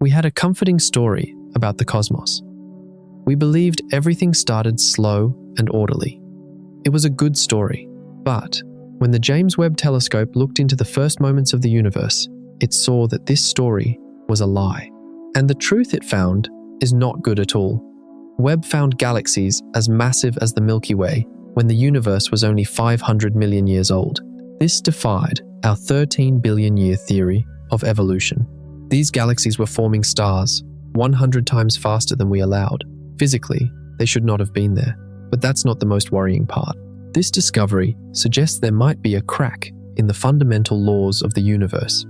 We had a comforting story about the cosmos. We believed everything started slow and orderly. It was a good story, but when the James Webb Telescope looked into the first moments of the universe, it saw that this story was a lie. And the truth it found is not good at all. Webb found galaxies as massive as the Milky Way when the universe was only 500 million years old. This defied our 13 billion year theory of evolution. These galaxies were forming stars 100 times faster than we allowed. Physically, they should not have been there, but that's not the most worrying part. This discovery suggests there might be a crack in the fundamental laws of the universe.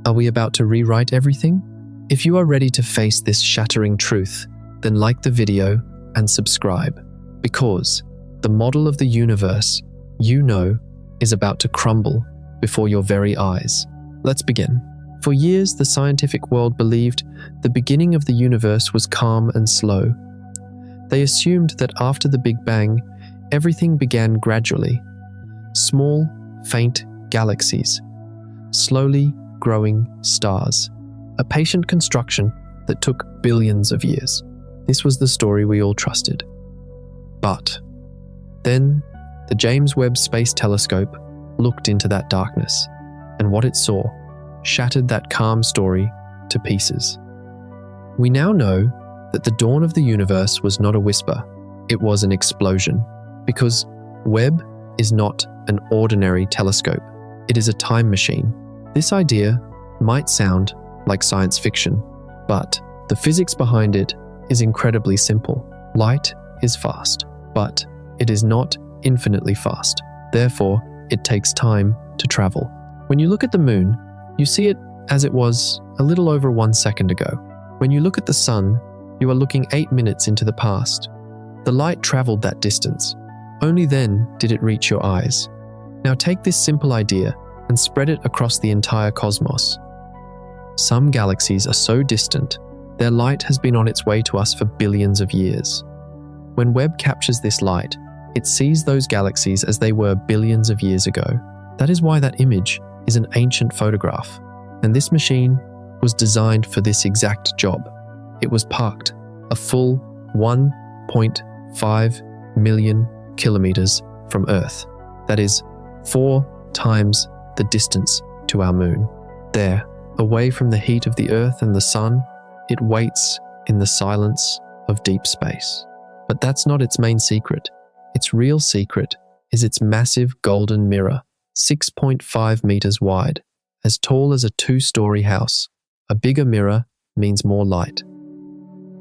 Are we about to rewrite everything? If you are ready to face this shattering truth, then like the video and subscribe, because the model of the universe you know is about to crumble before your very eyes. Let's begin. For years, the scientific world believed the beginning of the universe was calm and slow. They assumed that after the Big Bang, everything began gradually. Small, faint galaxies, slowly growing stars. A patient construction that took billions of years. This was the story we all trusted. But then, the James Webb Space Telescope looked into that darkness, and what it saw shattered that calm story to pieces. We now know that the dawn of the universe was not a whisper, it was an explosion, because Webb is not an ordinary telescope, it is a time machine. This idea might sound like science fiction, but the physics behind it is incredibly simple. Light is fast, but it is not infinitely fast. Therefore, it takes time to travel. When you look at the moon, you see it as it was a little over 1 second ago. When you look at the sun, you are looking 8 minutes into the past. The light traveled that distance. Only then did it reach your eyes. Now take this simple idea and spread it across the entire cosmos. Some galaxies are so distant, their light has been on its way to us for billions of years. When Webb captures this light, it sees those galaxies as they were billions of years ago. That is why that image is an ancient photograph, and this machine was designed for this exact job. It was parked a full 1.5 million kilometers from Earth. That is 4 times the distance to our moon. There, away from the heat of the Earth and the sun, it waits in the silence of deep space. But that's not its main secret. Its real secret is its massive golden mirror, 6.5 meters wide, as tall as a 2-story house. A bigger mirror means more light.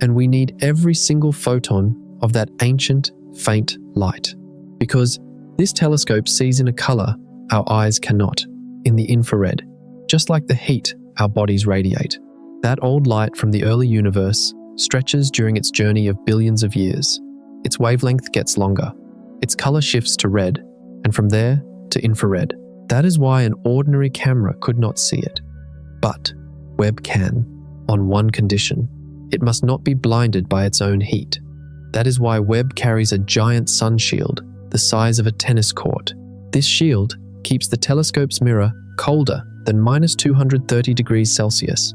And we need every single photon of that ancient, faint light, because this telescope sees in a color our eyes cannot, in the infrared, just like the heat our bodies radiate. That old light from the early universe stretches during its journey of billions of years. Its wavelength gets longer. Its color shifts to red, and from there to infrared. That is why an ordinary camera could not see it. But Webb can, on one condition. It must not be blinded by its own heat. That is why Webb carries a giant sun shield the size of a tennis court. This shield keeps the telescope's mirror colder than -230 degrees Celsius.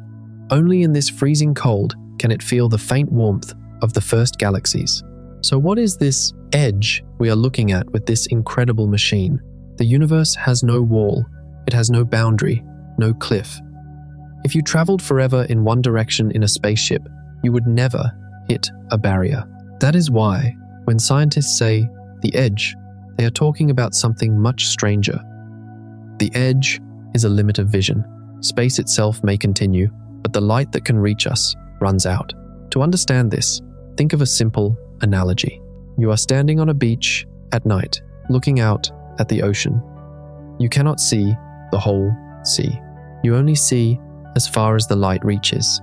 Only in this freezing cold can it feel the faint warmth of the first galaxies. So what is this edge we are looking at with this incredible machine? The universe has no wall, it has no boundary, no cliff. If you traveled forever in one direction in a spaceship, you would never hit a barrier. That is why, when scientists say the edge, they are talking about something much stranger. The edge is a limit of vision. Space itself may continue, but the light that can reach us runs out. To understand this, think of a simple analogy. You are standing on a beach at night, looking out at the ocean. You cannot see the whole sea. You only see as far as the light reaches.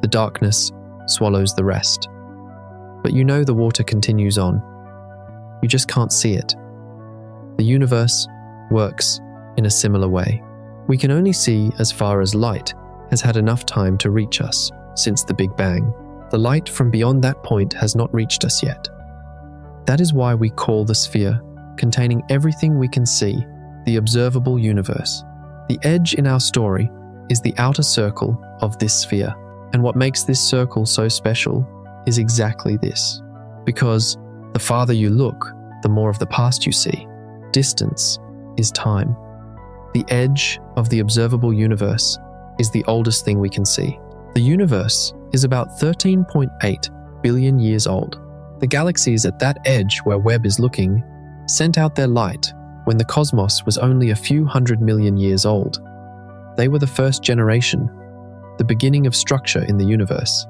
The darkness swallows the rest. But you know the water continues on. You just can't see it. The universe works in a similar way. We can only see as far as light has had enough time to reach us since the Big Bang. The light from beyond that point has not reached us yet. That is why we call the sphere, containing everything we can see, the observable universe. The edge in our story is the outer circle of this sphere. And what makes this circle so special is exactly this. Because the farther you look, the more of the past you see. Distance is time. The edge of the observable universe is the oldest thing we can see. The universe is about 13.8 billion years old. The galaxies at that edge where Webb is looking sent out their light when the cosmos was only a few 100 million years old. They were the first generation, the beginning of structure in the universe.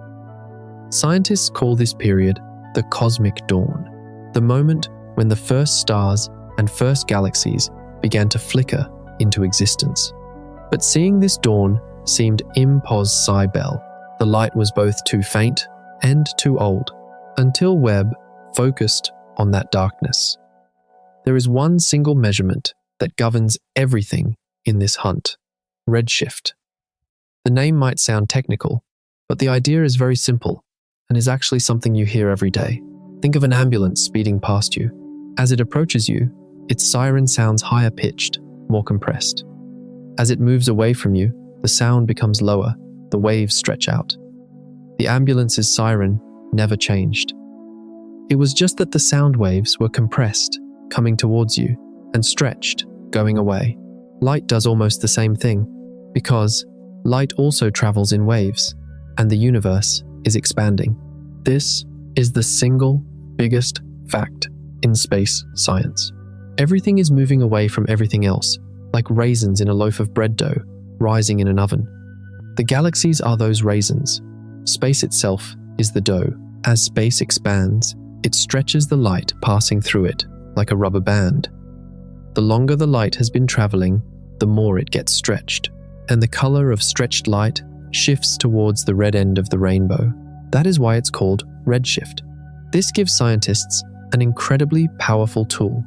Scientists call this period the cosmic dawn, the moment when the first stars and first galaxies began to flicker into existence. But seeing this dawn seemed impossible. The light was both too faint and too old, until Webb focused on that darkness. There is one single measurement that governs everything in this hunt: redshift. The name might sound technical, but the idea is very simple and is actually something you hear every day. Think of an ambulance speeding past you. As it approaches you, its siren sounds higher pitched, more compressed. As it moves away from you, the sound becomes lower, the waves stretch out. The ambulance's siren never changed. It was just that the sound waves were compressed, coming towards you, and stretched, going away. Light does almost the same thing, because light also travels in waves, and the universe is expanding. This is the single biggest fact in space science. Everything is moving away from everything else, like raisins in a loaf of bread dough, rising in an oven. The galaxies are those raisins. Space itself is the dough. As space expands, it stretches the light passing through it, like a rubber band. The longer the light has been traveling, the more it gets stretched, and the color of stretched light shifts towards the red end of the rainbow. That is why it's called redshift. This gives scientists an incredibly powerful tool.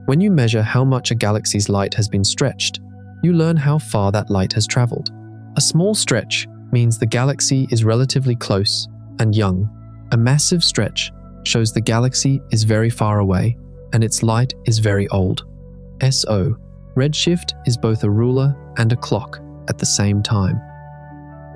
When you measure how much a galaxy's light has been stretched, you learn how far that light has traveled. A small stretch means the galaxy is relatively close and young. A massive stretch shows the galaxy is very far away and its light is very old. SO, redshift is both a ruler and a clock at the same time.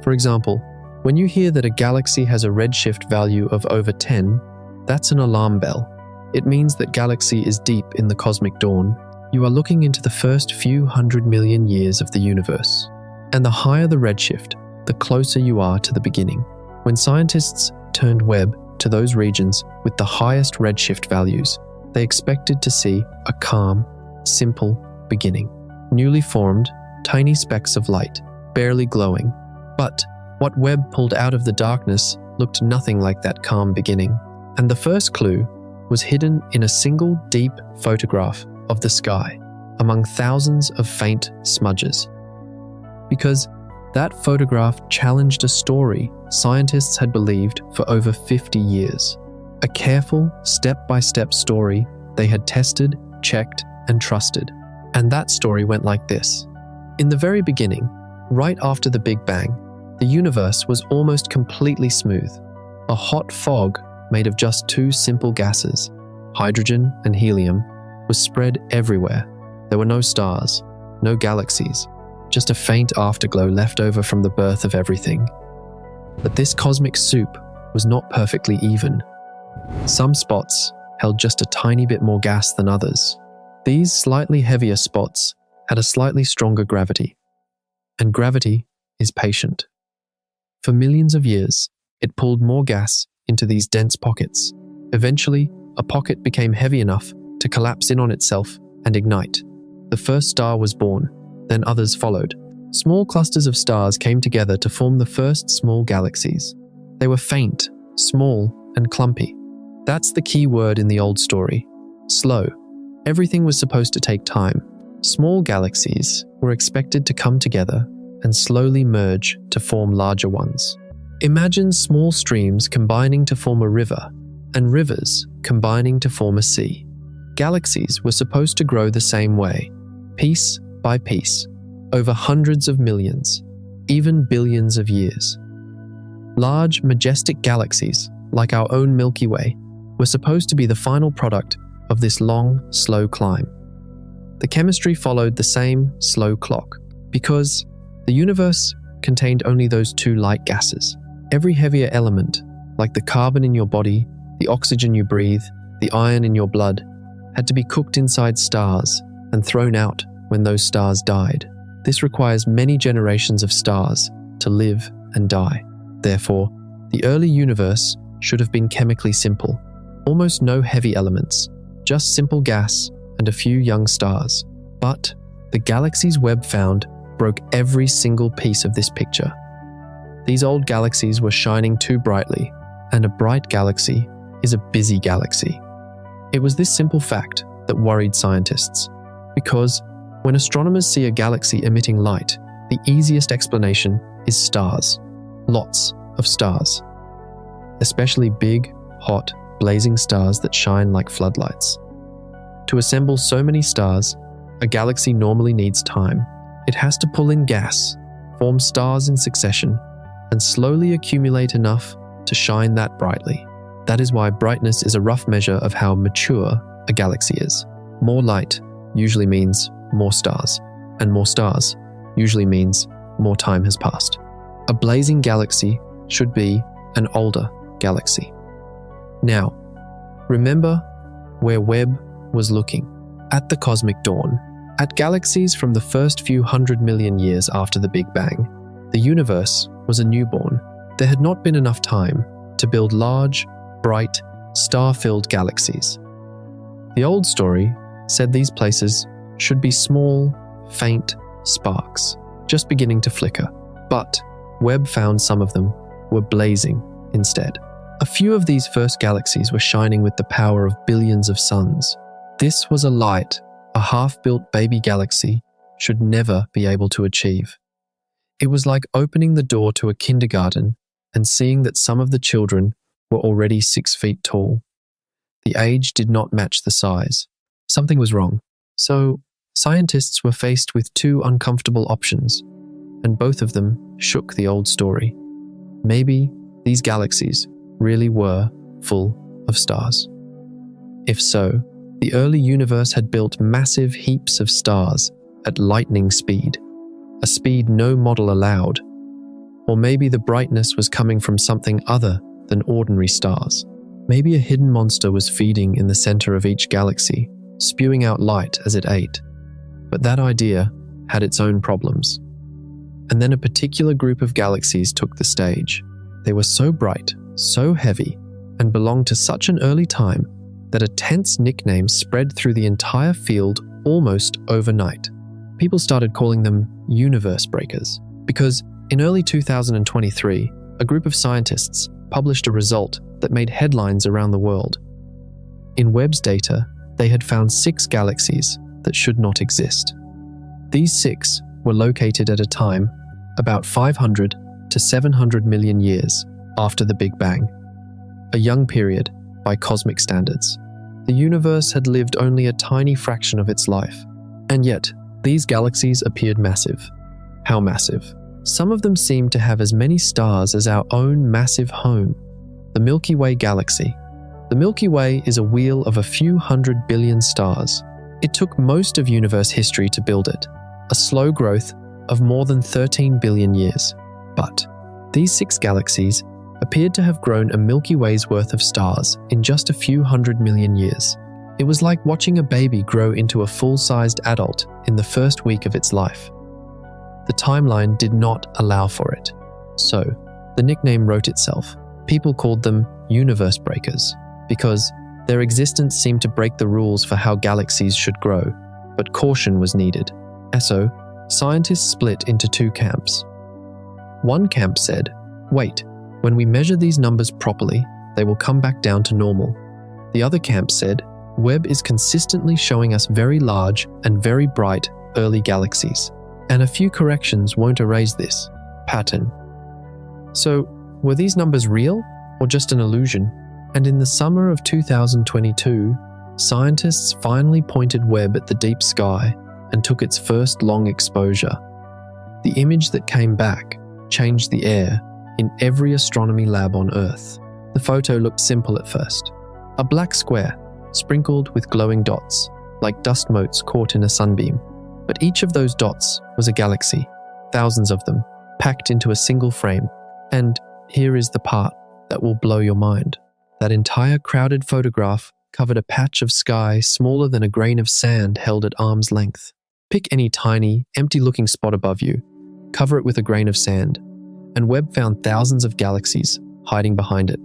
For example, when you hear that a galaxy has a redshift value of over 10, that's an alarm bell. It means that galaxy is deep in the cosmic dawn. You are looking into the first few 100 million years of the universe. And the higher the redshift, the closer you are to the beginning. When scientists turned Webb to those regions with the highest redshift values, they expected to see a calm, simple beginning. Newly formed, tiny specks of light, barely glowing. But what Webb pulled out of the darkness looked nothing like that calm beginning. And the first clue was hidden in a single deep photograph of the sky, among thousands of faint smudges. Because that photograph challenged a story scientists had believed for over 50 years. A careful, step-by-step story they had tested, checked, and trusted. And that story went like this. In the very beginning, right after the Big Bang, the universe was almost completely smooth. A hot fog made of just two simple gases, hydrogen and helium, was spread everywhere. There were no stars, no galaxies, just a faint afterglow left over from the birth of everything. But this cosmic soup was not perfectly even. Some spots held just a tiny bit more gas than others. These slightly heavier spots had a slightly stronger gravity. And gravity is patient. For millions of years, it pulled more gas into these dense pockets. Eventually, a pocket became heavy enough to collapse in on itself and ignite. The first star was born, then others followed. Small clusters of stars came together to form the first small galaxies. They were faint, small, and clumpy. That's the key word in the old story. Slow. Everything was supposed to take time. Small galaxies were expected to come together and slowly merge to form larger ones. Imagine small streams combining to form a river, and rivers combining to form a sea. Galaxies were supposed to grow the same way, piece by piece, over hundreds of millions, even billions of years. Large, majestic galaxies, like our own Milky Way, were supposed to be the final product of this long, slow climb. The chemistry followed the same slow clock, because the universe contained only those two light gases. Every heavier element, like the carbon in your body, the oxygen you breathe, the iron in your blood, had to be cooked inside stars and thrown out when those stars died. This requires many generations of stars to live and die. Therefore, the early universe should have been chemically simple. Almost no heavy elements, just simple gas and a few young stars. But the galaxies Webb found broke every single piece of this picture. These old galaxies were shining too brightly, and a bright galaxy is a busy galaxy. It was this simple fact that worried scientists, because when astronomers see a galaxy emitting light, the easiest explanation is stars. Lots of stars. Especially big, hot, blazing stars that shine like floodlights. To assemble so many stars, a galaxy normally needs time. It has to pull in gas, form stars in succession, and slowly accumulate enough to shine that brightly. That is why brightness is a rough measure of how mature a galaxy is. More light usually means more stars, and more stars usually means more time has passed. A blazing galaxy should be an older galaxy. Now, remember where Webb was looking. At the cosmic dawn, at galaxies from the first few 100 million years after the Big Bang, the universe was a newborn. There had not been enough time to build large, bright, star-filled galaxies. The old story said these places should be small, faint sparks, just beginning to flicker. But Webb found some of them were blazing instead. A few of these first galaxies were shining with the power of billions of suns. This was a light a half-built baby galaxy should never be able to achieve. It was like opening the door to a kindergarten and seeing that some of the children were already 6 feet tall. The age did not match the size. Something was wrong. So, scientists were faced with two uncomfortable options, and both of them shook the old story. Maybe these galaxies really were full of stars. If so, the early universe had built massive heaps of stars at lightning speed, a speed no model allowed. Or maybe the brightness was coming from something other than ordinary stars. Maybe a hidden monster was feeding in the center of each galaxy, spewing out light as it ate. But that idea had its own problems. And then a particular group of galaxies took the stage. They were so bright, so heavy, and belonged to such an early time that a tense nickname spread through the entire field almost overnight. People started calling them universe breakers, because in early 2023, a group of scientists published a result that made headlines around the world. In Webb's data, they had found 6 galaxies that should not exist. These 6 were located at a time about 500 to 700 million years after the Big Bang, a young period by cosmic standards. The universe had lived only a tiny fraction of its life, and yet these galaxies appeared massive. How massive? Some of them seemed to have as many stars as our own massive home, the Milky Way galaxy. The Milky Way is a wheel of a few 100 billion stars. It took most of universe history to build it, a slow growth of more than 13 billion years. But these 6 galaxies appeared to have grown a Milky Way's worth of stars in just a few 100 million years. It was like watching a baby grow into a full-sized adult in the first week of its life. The timeline did not allow for it. So, the nickname wrote itself. People called them universe breakers because their existence seemed to break the rules for how galaxies should grow, but caution was needed. So, scientists split into 2 camps. One camp said, wait, when we measure these numbers properly, they will come back down to normal. The other camp said, Webb is consistently showing us very large and very bright early galaxies, and a few corrections won't erase this pattern. So, were these numbers real or just an illusion? And in the summer of 2022, scientists finally pointed Webb at the deep sky and took its first long exposure. The image that came back changed the air in every astronomy lab on Earth. The photo looked simple at first. A black square, sprinkled with glowing dots, like dust motes caught in a sunbeam. But each of those dots was a galaxy, thousands of them, packed into a single frame. And here is the part that will blow your mind. That entire crowded photograph covered a patch of sky smaller than a grain of sand held at arm's length. Pick any tiny, empty-looking spot above you, cover it with a grain of sand, and Webb found thousands of galaxies hiding behind it.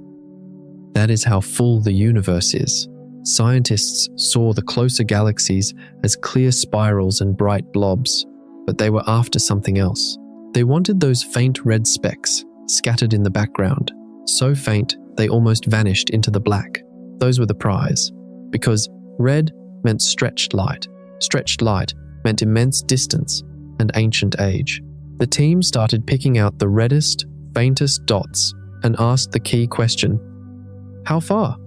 That is how full the universe is. Scientists saw the closer galaxies as clear spirals and bright blobs, but they were after something else. They wanted those faint red specks scattered in the background, so faint they almost vanished into the black. Those were the prize, because red meant stretched light. Stretched light meant immense distance and ancient age. The team started picking out the reddest, faintest dots and asked the key question: how far?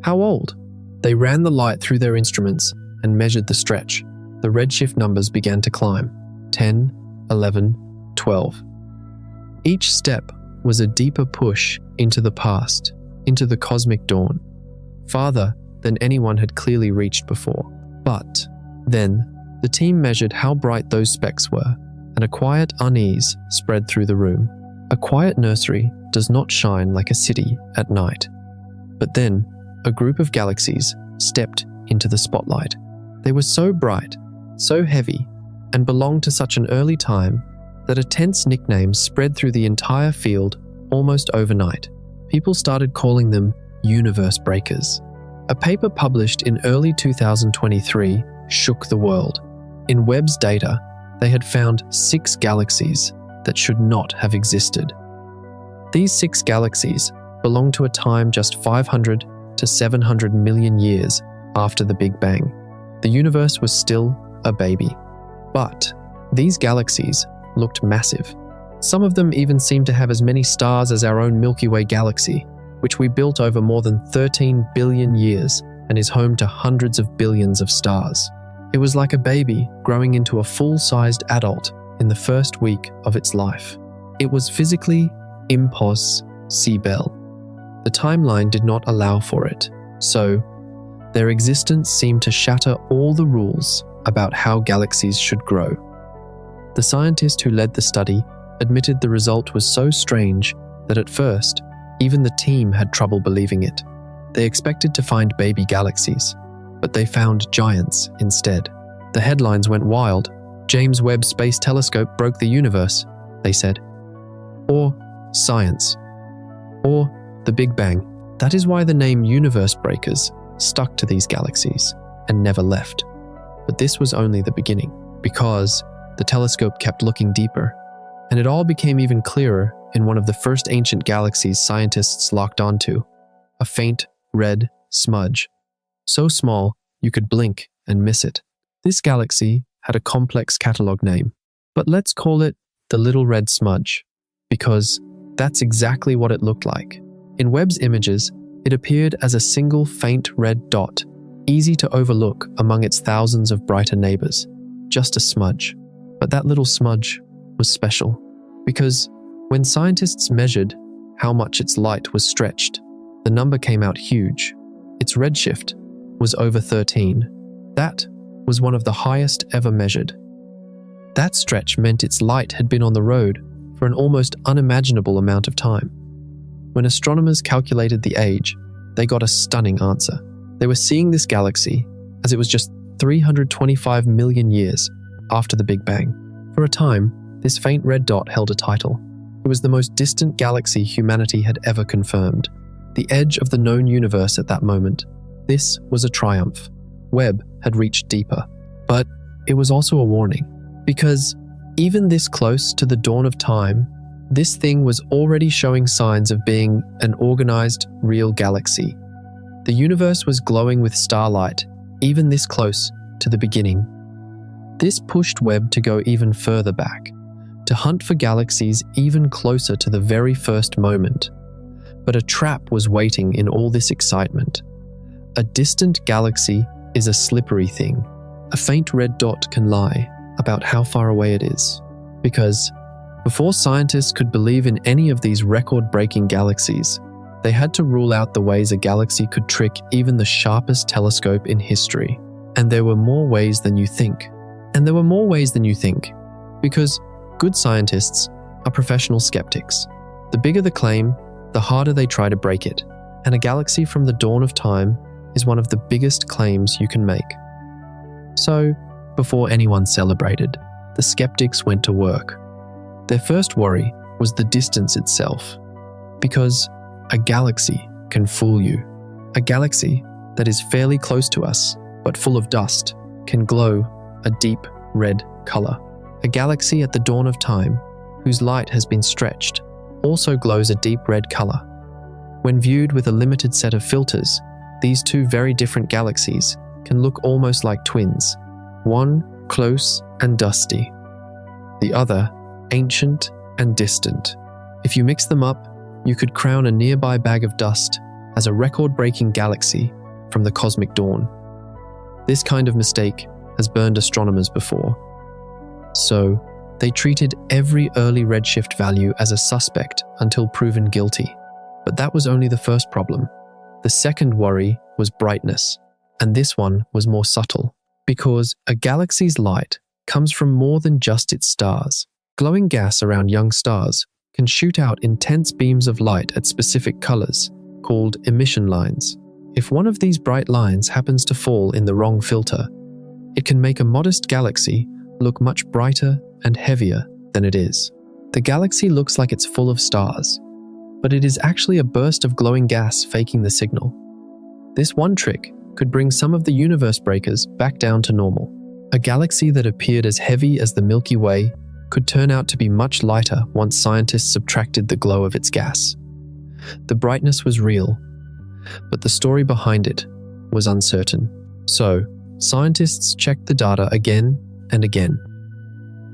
How old? They ran the light through their instruments and measured the stretch. The redshift numbers began to climb: 10, 11, 12. Each step was a deeper push into the past, into the cosmic dawn, farther than anyone had clearly reached before. But then, the team measured how bright those specks were, and a quiet unease spread through the room. A quiet nursery does not shine like a city at night. But then, a group of galaxies stepped into the spotlight. They were so bright, so heavy, and belonged to such an early time that a tense nickname spread through the entire field almost overnight. People started calling them universe breakers. A paper published in early 2023 shook the world. In Webb's data, they had found 6 galaxies that should not have existed. These 6 galaxies belong to a time just 500 to 700 million years after the Big Bang. The universe was still a baby. But these galaxies looked massive. Some of them even seemed to have as many stars as our own Milky Way galaxy, which we built over more than 13 billion years and is home to hundreds of billions of stars. It was like a baby growing into a full-sized adult in the first week of its life. It was physically impossible. The timeline did not allow for it, so their existence seemed to shatter all the rules about how galaxies should grow. The scientist who led the study admitted the result was so strange that at first, even the team had trouble believing it. They expected to find baby galaxies, but they found giants instead. The headlines went wild. James Webb Space Telescope broke the universe, they said. Or science. Or the Big Bang. That is why the name universe breakers stuck to these galaxies and never left. But this was only the beginning, because the telescope kept looking deeper, and it all became even clearer in one of the first ancient galaxies scientists locked onto, a faint red smudge, so small you could blink and miss it. This galaxy had a complex catalog name, but let's call it the Little Red Smudge, because that's exactly what it looked like. In Webb's images, it appeared as a single faint red dot, easy to overlook among its thousands of brighter neighbors, just a smudge. But that little smudge was special, because when scientists measured how much its light was stretched, the number came out huge. Its redshift was over 13. That was one of the highest ever measured. That stretch meant its light had been on the road for an almost unimaginable amount of time. When astronomers calculated the age, they got a stunning answer. They were seeing this galaxy as it was just 325 million years after the Big Bang. For a time, this faint red dot held a title. It was the most distant galaxy humanity had ever confirmed, the edge of the known universe at that moment. This was a triumph. Webb had reached deeper. But it was also a warning, because even this close to the dawn of time, this thing was already showing signs of being an organized, real galaxy. The universe was glowing with starlight, even this close to the beginning. This pushed Webb to go even further back, to hunt for galaxies even closer to the very first moment. But a trap was waiting in all this excitement. A distant galaxy is a slippery thing. A faint red dot can lie about how far away it is, because before scientists could believe in any of these record-breaking galaxies, they had to rule out the ways a galaxy could trick even the sharpest telescope in history. And there were more ways than you think. Because good scientists are professional skeptics. The bigger the claim, the harder they try to break it. And a galaxy from the dawn of time is one of the biggest claims you can make. So, before anyone celebrated, the skeptics went to work. Their first worry was the distance itself, because a galaxy can fool you. A galaxy that is fairly close to us, but full of dust, can glow a deep red color. A galaxy at the dawn of time, whose light has been stretched, also glows a deep red color. When viewed with a limited set of filters, these two very different galaxies can look almost like twins, one close and dusty, the other ancient and distant. If you mix them up, you could crown a nearby bag of dust as a record-breaking galaxy from the cosmic dawn. This kind of mistake has burned astronomers before. So, they treated every early redshift value as a suspect until proven guilty. But that was only the first problem. The second worry was brightness, and this one was more subtle, because a galaxy's light comes from more than just its stars. Glowing gas around young stars can shoot out intense beams of light at specific colors, called emission lines. If one of these bright lines happens to fall in the wrong filter, it can make a modest galaxy look much brighter and heavier than it is. The galaxy looks like it's full of stars, but it is actually a burst of glowing gas faking the signal. This one trick could bring some of the universe breakers back down to normal. A galaxy that appeared as heavy as the Milky Way could turn out to be much lighter once scientists subtracted the glow of its gas. The brightness was real, but the story behind it was uncertain. So, scientists checked the data again and again.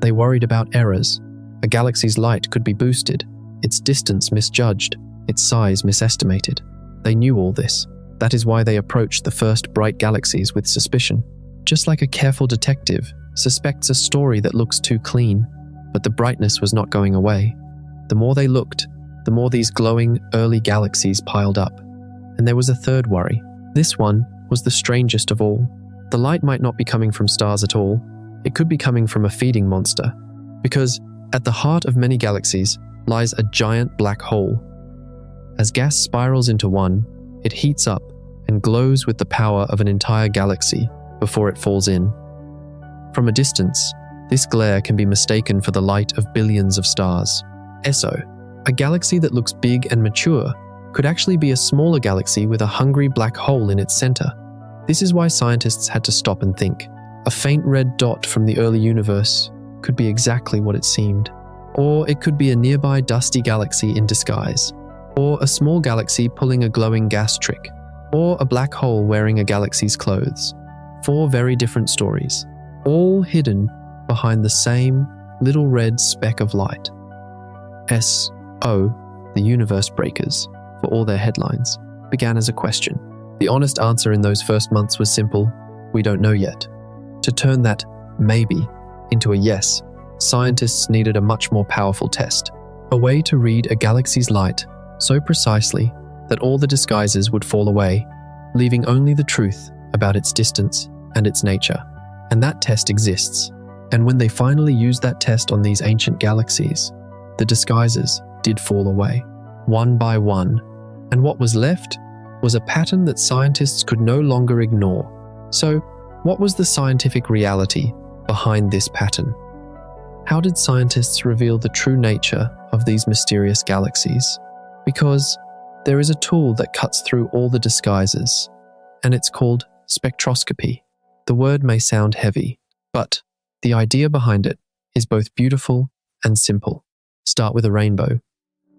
They worried about errors. A galaxy's light could be boosted, its distance misjudged, its size misestimated. They knew all this. That is why they approached the first bright galaxies with suspicion. Just like a careful detective suspects a story that looks too clean, but the brightness was not going away. The more they looked, the more these glowing early galaxies piled up. And there was a third worry. This one was the strangest of all. The light might not be coming from stars at all. It could be coming from a feeding monster, because at the heart of many galaxies lies a giant black hole. As gas spirals into one, it heats up and glows with the power of an entire galaxy before it falls in. From a distance, this glare can be mistaken for the light of billions of stars. ESO, a galaxy that looks big and mature, could actually be a smaller galaxy with a hungry black hole in its center. This is why scientists had to stop and think. A faint red dot from the early universe could be exactly what it seemed. Or it could be a nearby dusty galaxy in disguise. Or a small galaxy pulling a glowing gas trick. Or a black hole wearing a galaxy's clothes. 4 very different stories, all hidden behind the same little red speck of light. S.O., the universe breakers, for all their headlines, began as a question. The honest answer in those first months was simple: we don't know yet. To turn that maybe into a yes, scientists needed a much more powerful test, a way to read a galaxy's light so precisely that all the disguises would fall away, leaving only the truth about its distance and its nature. And that test exists. And when they finally used that test on these ancient galaxies, the disguises did fall away, one by one. And what was left was a pattern that scientists could no longer ignore. So, what was the scientific reality behind this pattern? How did scientists reveal the true nature of these mysterious galaxies? Because there is a tool that cuts through all the disguises, and it's called spectroscopy. The word may sound heavy, but the idea behind it is both beautiful and simple. Start with a rainbow.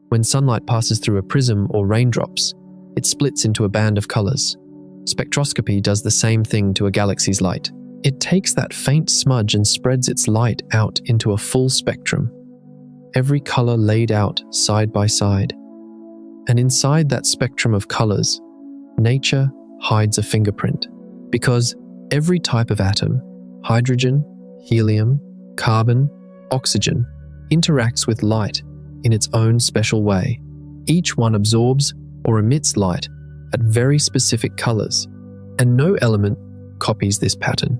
When sunlight passes through a prism or raindrops, it splits into a band of colors. Spectroscopy does the same thing to a galaxy's light. It takes that faint smudge and spreads its light out into a full spectrum, every color laid out side by side. And inside that spectrum of colors, nature hides a fingerprint, because every type of atom, hydrogen, helium, carbon, oxygen, interacts with light in its own special way. Each one absorbs or emits light at very specific colors, and no element copies this pattern.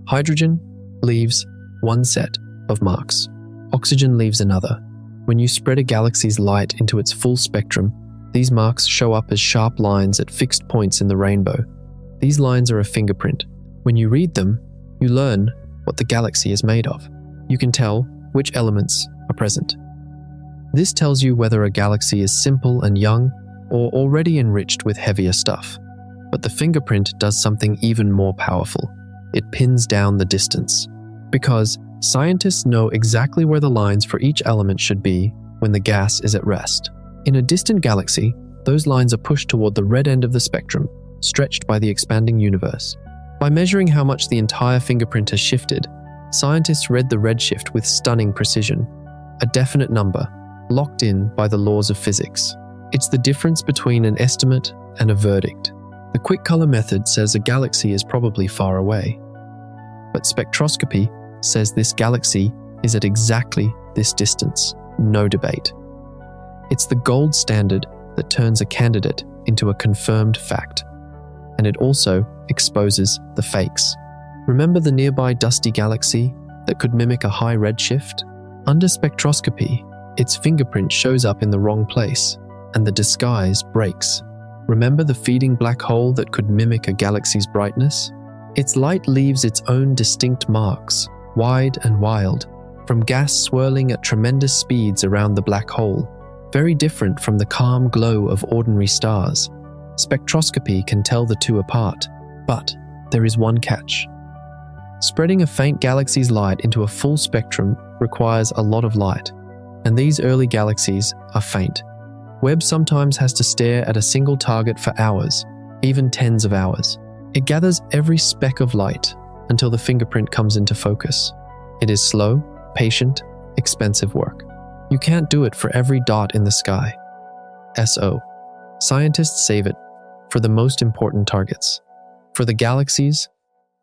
Hydrogen leaves one set of marks. Oxygen leaves another. When you spread a galaxy's light into its full spectrum, these marks show up as sharp lines at fixed points in the rainbow. These lines are a fingerprint. When you read them, you learn what the galaxy is made of. You can tell which elements are present. This tells you whether a galaxy is simple and young or already enriched with heavier stuff. But the fingerprint does something even more powerful. It pins down the distance. Because scientists know exactly where the lines for each element should be when the gas is at rest. In a distant galaxy, those lines are pushed toward the red end of the spectrum, stretched by the expanding universe. By measuring how much the entire fingerprint has shifted, scientists read the redshift with stunning precision, a definite number, locked in by the laws of physics. It's the difference between an estimate and a verdict. The quick color method says a galaxy is probably far away. But spectroscopy says this galaxy is at exactly this distance, no debate. It's the gold standard that turns a candidate into a confirmed fact. And it also exposes the fakes. Remember the nearby dusty galaxy that could mimic a high redshift? Under spectroscopy, its fingerprint shows up in the wrong place, and the disguise breaks. Remember the feeding black hole that could mimic a galaxy's brightness? Its light leaves its own distinct marks, wide and wild, from gas swirling at tremendous speeds around the black hole, very different from the calm glow of ordinary stars. Spectroscopy can tell the two apart, but there is one catch. Spreading a faint galaxy's light into a full spectrum requires a lot of light, and these early galaxies are faint. Webb sometimes has to stare at a single target for hours, even tens of hours. It gathers every speck of light until the fingerprint comes into focus. It is slow, patient, expensive work. You can't do it for every dot in the sky. So, scientists save it for the most important targets, for the galaxies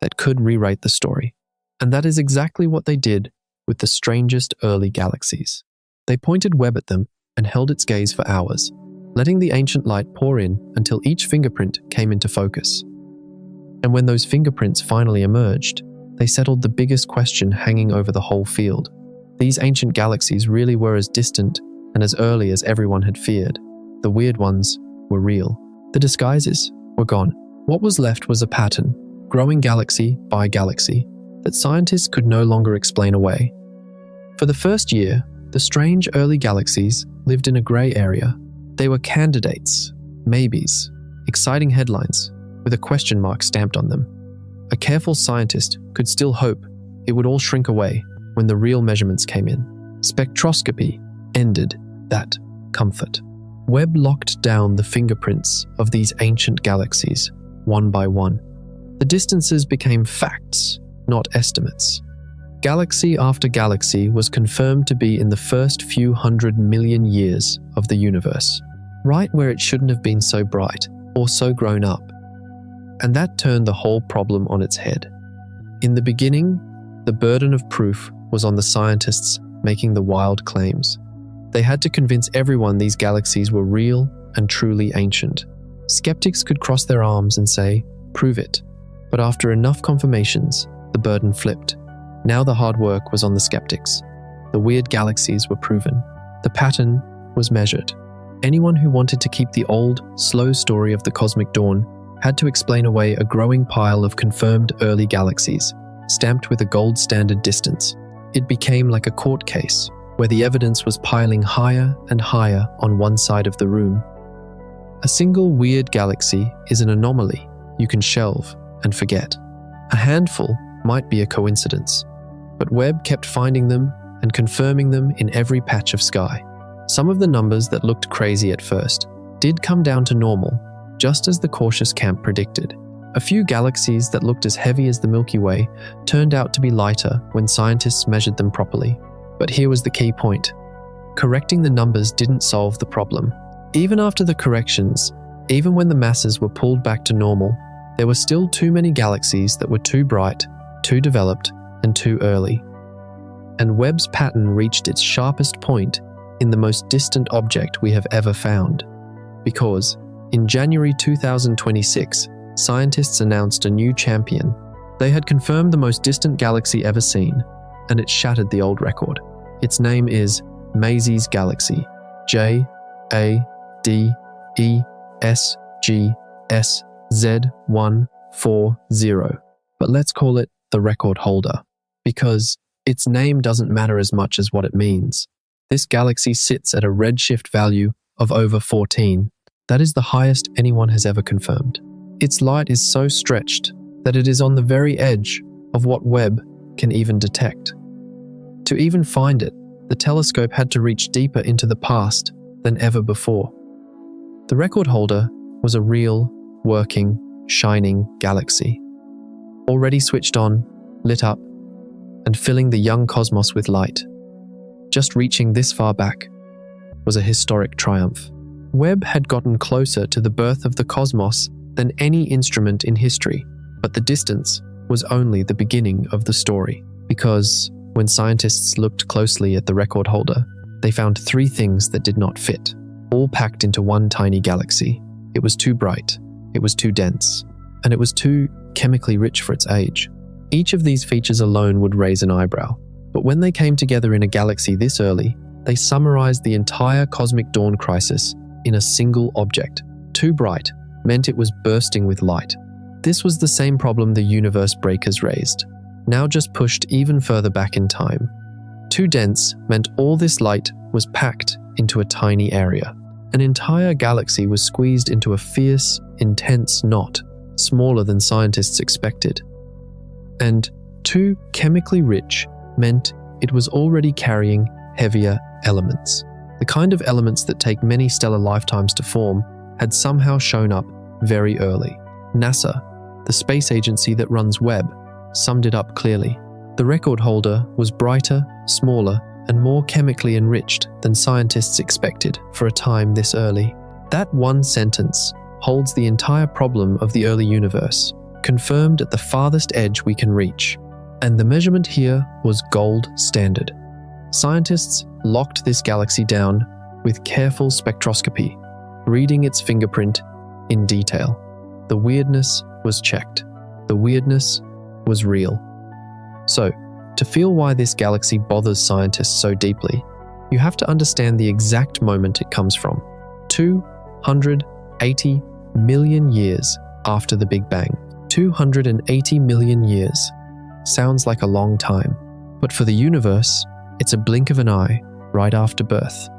that could rewrite the story. And that is exactly what they did with the strangest early galaxies. They pointed Webb at them and held its gaze for hours, letting the ancient light pour in until each fingerprint came into focus. And when those fingerprints finally emerged, they settled the biggest question hanging over the whole field. These ancient galaxies really were as distant and as early as everyone had feared. The weird ones were real. The disguises were gone. What was left was a pattern, growing galaxy by galaxy, that scientists could no longer explain away. For the first year, the strange early galaxies lived in a grey area. They were candidates, maybes, exciting headlines, with a question mark stamped on them. A careful scientist could still hope it would all shrink away when the real measurements came in. Spectroscopy ended that comfort. Webb locked down the fingerprints of these ancient galaxies, one by one. The distances became facts, not estimates. Galaxy after galaxy was confirmed to be in the first few 100 million years of the universe, right where it shouldn't have been so bright or so grown up. And that turned the whole problem on its head. In the beginning, the burden of proof was on the scientists making the wild claims. They had to convince everyone these galaxies were real and truly ancient. Skeptics could cross their arms and say, "Prove it." But after enough confirmations, the burden flipped. Now the hard work was on the skeptics. The weird galaxies were proven. The pattern was measured. Anyone who wanted to keep the old, slow story of the cosmic dawn had to explain away a growing pile of confirmed early galaxies, stamped with a gold standard distance. It became like a court case, where the evidence was piling higher and higher on one side of the room. A single weird galaxy is an anomaly you can shelve and forget. A handful might be a coincidence, but Webb kept finding them and confirming them in every patch of sky. Some of the numbers that looked crazy at first did come down to normal, just as the cautious camp predicted. A few galaxies that looked as heavy as the Milky Way turned out to be lighter when scientists measured them properly. But here was the key point. Correcting the numbers didn't solve the problem. Even after the corrections, even when the masses were pulled back to normal, there were still too many galaxies that were too bright, too developed, and too early. And Webb's pattern reached its sharpest point in the most distant object we have ever found. Because, in January 2026, scientists announced a new champion. They had confirmed the most distant galaxy ever seen, and it shattered the old record. Its name is Maisie's galaxy, JWST-140. But let's call it the record holder, because its name doesn't matter as much as what it means. This galaxy sits at a redshift value of over 14. That is the highest anyone has ever confirmed. Its light is so stretched that it is on the very edge of what Webb can even detect. To even find it, the telescope had to reach deeper into the past than ever before. The record holder was a real, working, shining galaxy, already switched on, lit up, and filling the young cosmos with light. Just reaching this far back was a historic triumph. Webb had gotten closer to the birth of the cosmos than any instrument in history, but the distance was only the beginning of the story, because when scientists looked closely at the record holder, they found 3 things that did not fit, all packed into one tiny galaxy. It was too bright, it was too dense, and it was too chemically rich for its age. Each of these features alone would raise an eyebrow, but when they came together in a galaxy this early, they summarized the entire cosmic dawn crisis in a single object. Too bright meant it was bursting with light. This was the same problem the universe breakers raised, now just pushed even further back in time. Too dense meant all this light was packed into a tiny area. An entire galaxy was squeezed into a fierce, intense knot, smaller than scientists expected. And too chemically rich meant it was already carrying heavier elements. The kind of elements that take many stellar lifetimes to form had somehow shown up very early. NASA, the space agency that runs Webb, summed it up clearly. The record holder was brighter, smaller, and more chemically enriched than scientists expected for a time this early. That one sentence holds the entire problem of the early universe, confirmed at the farthest edge we can reach. And the measurement here was gold standard. Scientists locked this galaxy down with careful spectroscopy, reading its fingerprint in detail. The weirdness was checked. The weirdness was real. So, to feel why this galaxy bothers scientists so deeply, you have to understand the exact moment it comes from. 280 million years after the Big Bang. 280 million years. Sounds like a long time, but for the universe, it's a blink of an eye right after birth.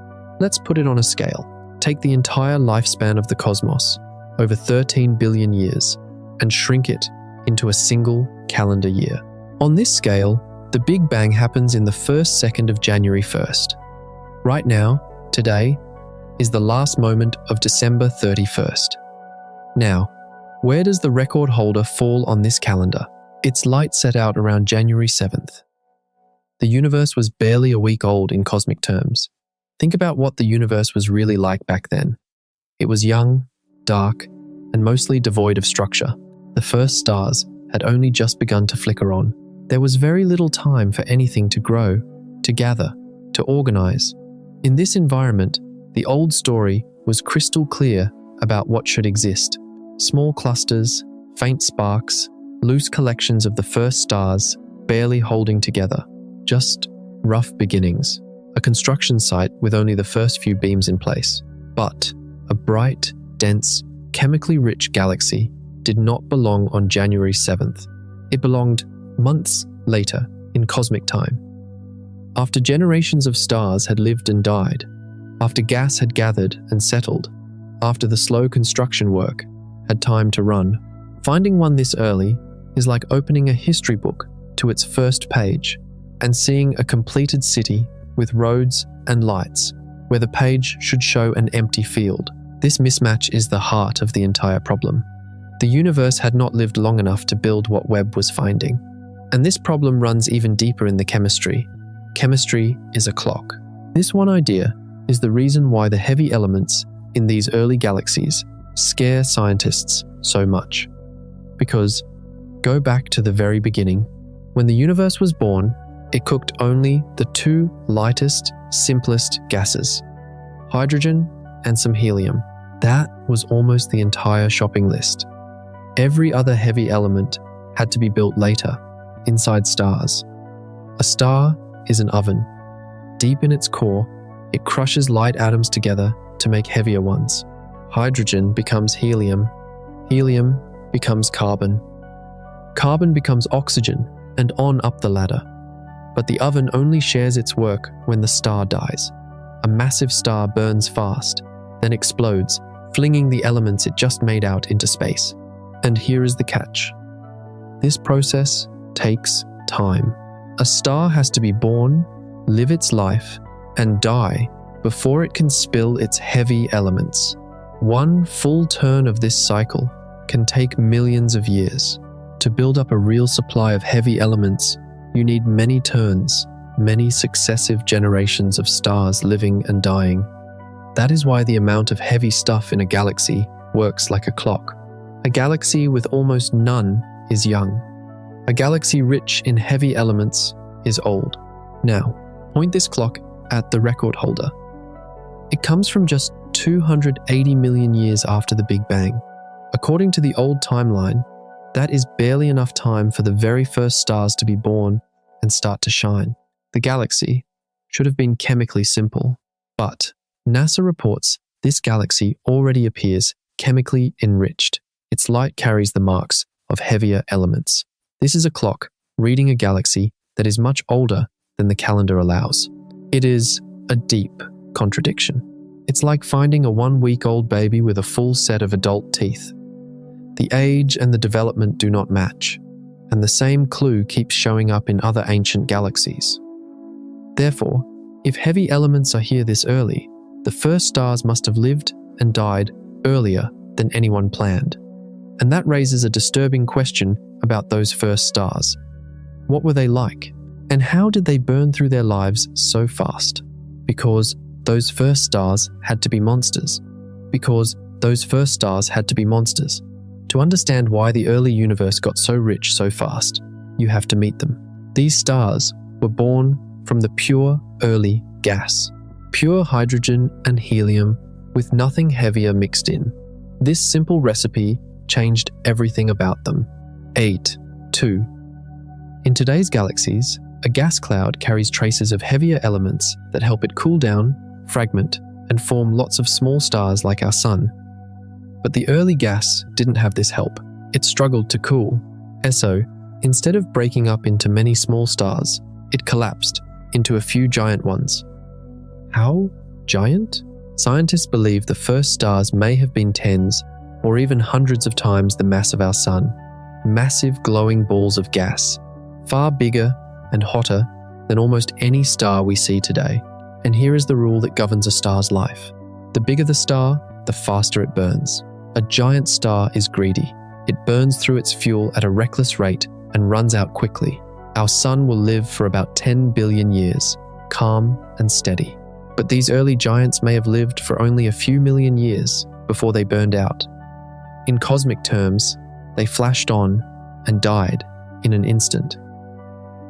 Let's put it on a scale. Take the entire lifespan of the cosmos, over 13 billion years, and shrink it into a single calendar year. On this scale, the Big Bang happens in the first second of January 1st. Right now, today, is the last moment of December 31st. Now, where does the record holder fall on this calendar? Its light set out around January 7th. The universe was barely a week old in cosmic terms. Think about what the universe was really like back then. It was young, dark, and mostly devoid of structure. The first stars had only just begun to flicker on. There was very little time for anything to grow, to gather, to organize. In this environment, the old story was crystal clear about what should exist. Small clusters, faint sparks, loose collections of the first stars barely holding together. Just rough beginnings. A construction site with only the first few beams in place. But a bright, dense, chemically rich galaxy did not belong on January 7th. It belonged months later in cosmic time. After generations of stars had lived and died, after gas had gathered and settled, after the slow construction work had time to run, finding one this early is like opening a history book to its first page and seeing a completed city with roads and lights where the page should show an empty field. This mismatch is the heart of the entire problem. The universe had not lived long enough to build what Webb was finding. And this problem runs even deeper in the chemistry. Chemistry is a clock. This one idea is the reason why the heavy elements in these early galaxies scare scientists so much. Because, go back to the very beginning, when the universe was born, it cooked only the 2 lightest, simplest gases, hydrogen and some helium. That was almost the entire shopping list. Every other heavy element had to be built later, inside stars. A star is an oven. Deep in its core It crushes light atoms together to make heavier ones. Hydrogen becomes helium. Helium becomes carbon. Carbon becomes oxygen, and on up the ladder. But the oven only shares its work when the star dies. A massive star burns fast, then explodes, flinging the elements it just made out into space. And here is the catch. This process takes time. A star has to be born, live its life, and die before it can spill its heavy elements. One full turn of this cycle can take millions of years. To build up a real supply of heavy elements, you need many turns, many successive generations of stars living and dying. That is why the amount of heavy stuff in a galaxy works like a clock. A galaxy with almost none is young. A galaxy rich in heavy elements is old. Now, point this clock at the record holder. It comes from just 280 million years after the Big Bang. According to the old timeline, that is barely enough time for the very first stars to be born and start to shine. The galaxy should have been chemically simple, but NASA reports this galaxy already appears chemically enriched. Its light carries the marks of heavier elements. This is a clock reading a galaxy that is much older than the calendar allows. It is a deep contradiction. It's like finding a 1-week-old baby with a full set of adult teeth. The age and the development do not match, and the same clue keeps showing up in other ancient galaxies. Therefore, if heavy elements are here this early, the first stars must have lived and died earlier than anyone planned. And that raises a disturbing question about those first stars. What were they like? And how did they burn through their lives so fast? Because those first stars had to be monsters. To understand why the early universe got so rich so fast, you have to meet them. These stars were born from the pure early gas, pure hydrogen and helium with nothing heavier mixed in. This simple recipe changed everything about them. 8.2. In today's galaxies, a gas cloud carries traces of heavier elements that help it cool down, fragment, and form lots of small stars like our Sun. But the early gas didn't have this help. It struggled to cool. So, instead of breaking up into many small stars, it collapsed into a few giant ones. How giant? Scientists believe the first stars may have been tens or even hundreds of times the mass of our Sun. Massive glowing balls of gas, far bigger and hotter than almost any star we see today. And here is the rule that governs a star's life. The bigger the star, the faster it burns. A giant star is greedy. It burns through its fuel at a reckless rate and runs out quickly. Our Sun will live for about 10 billion years, calm and steady. But these early giants may have lived for only a few million years before they burned out. In cosmic terms, they flashed on and died in an instant.